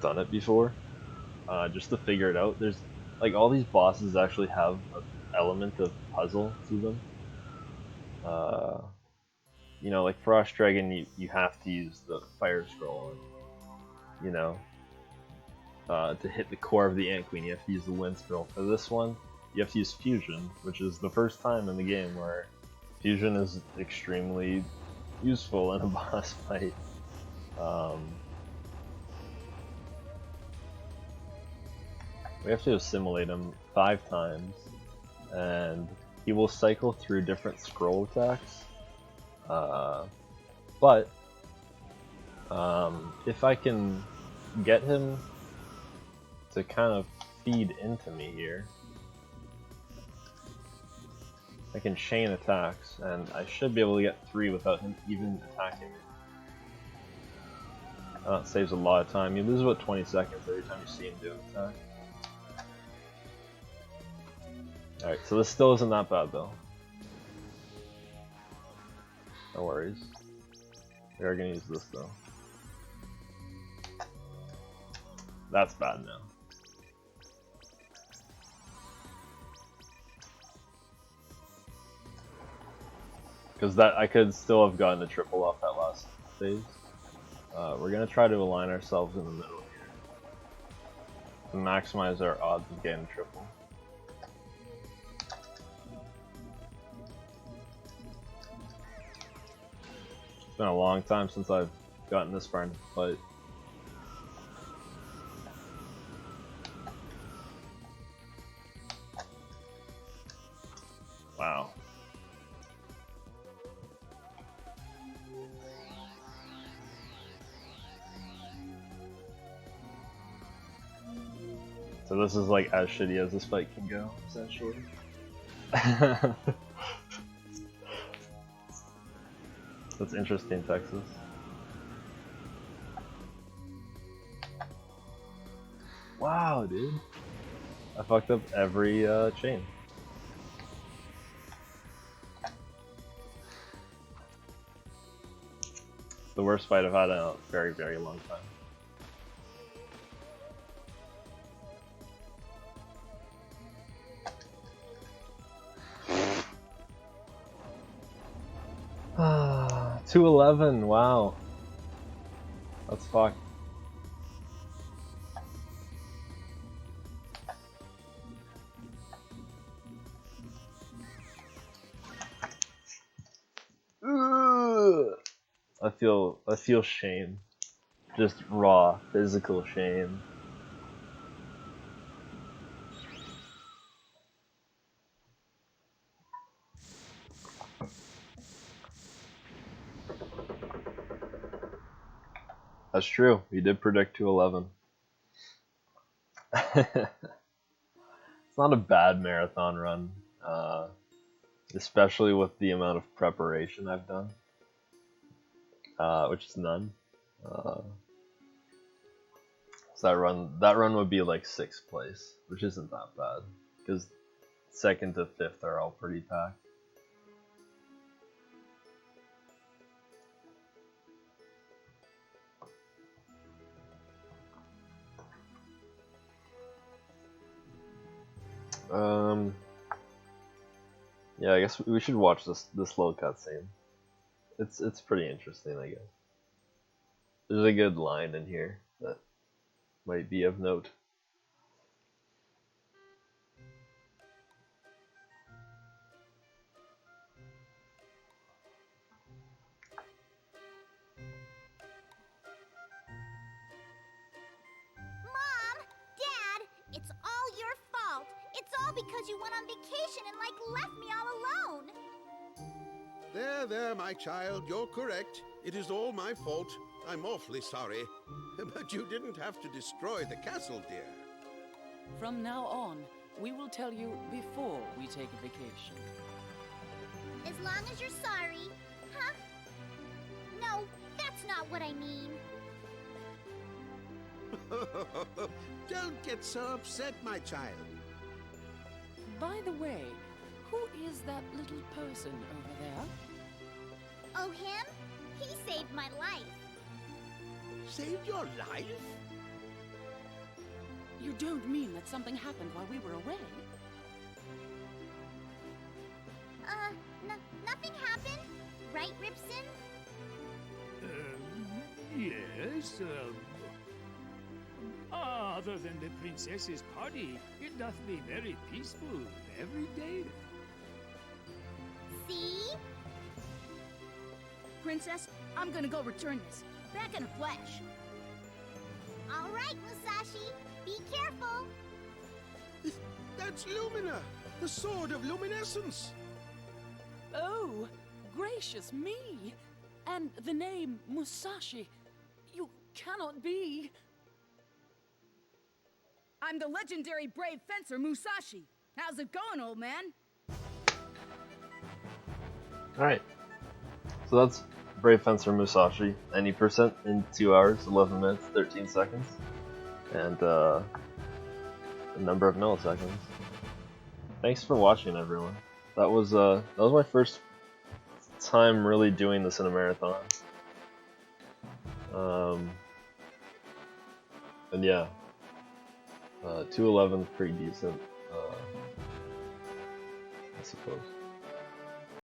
done it before. Just to figure it out, there's like all these bosses actually have an element of puzzle to them. You know, like Frost Dragon, you have to use the fire scroll. You know, to hit the core of the Ant Queen, you have to use the wind scroll. For this one, you have to use fusion, which is the first time in the game where fusion is extremely useful in a boss fight. We have to assimilate him 5 times, and he will cycle through different scroll attacks. But if I can get him to kind of feed into me here, I can chain attacks, and I should be able to get 3 without him even attacking me. That saves a lot of time. You lose about 20 seconds every time you see him do an attack. Alright, so this still isn't that bad though. No worries. We are gonna use this though. That's bad now. Because that I could still have gotten a triple off that last phase. We're gonna try to align ourselves in the middle here to maximize our odds of getting triple. It's been a long time since I've gotten this far in the fight. Wow. So this is like as shitty as this fight can go, essentially. That's interesting, Texas. Wow, dude. I fucked up every chain. It's the worst fight I've had in a very, very long time. Ah, 211, wow. That's fucked. I feel shame. Just raw, physical shame. That's true. We did predict 211. It's not a bad marathon run, especially with the amount of preparation I've done, which is none. So that run would be like 6th place, which isn't that bad, because 2nd to 5th are all pretty packed. Yeah, I guess we should watch this little cutscene. It's pretty interesting, I guess. There's a good line in here that might be of note. Mom! Dad! It's all your fault! It's all because you went on vacation and, left me all alone! There, my child, you're correct. It is all my fault. I'm awfully sorry. But you didn't have to destroy the castle, dear. From now on, we will tell you before we take a vacation. As long as you're sorry. Huh? No, that's not what I mean. Don't get so upset, my child. By the way, who is that little person over there? Oh, him? He saved my life. Saved your life? You don't mean that something happened while we were away? Nothing happened? Right, Ripson? Yes, other than the princess's party, it doth be very peaceful every day. See? Princess, I'm gonna go return this. Back in a flash. All right, Musashi. Be careful. That's Lumina, the sword of luminescence. Oh, gracious me! And the name Musashi. You cannot be... I'm the legendary brave fencer Musashi. How's it going, old man? Alright. So that's Brave Fencer Musashi. 90% in 2 hours, 11 minutes, 13 seconds. And a number of milliseconds. Thanks for watching, everyone. That was my first time really doing this in a marathon. And yeah, 211 is pretty decent, I suppose.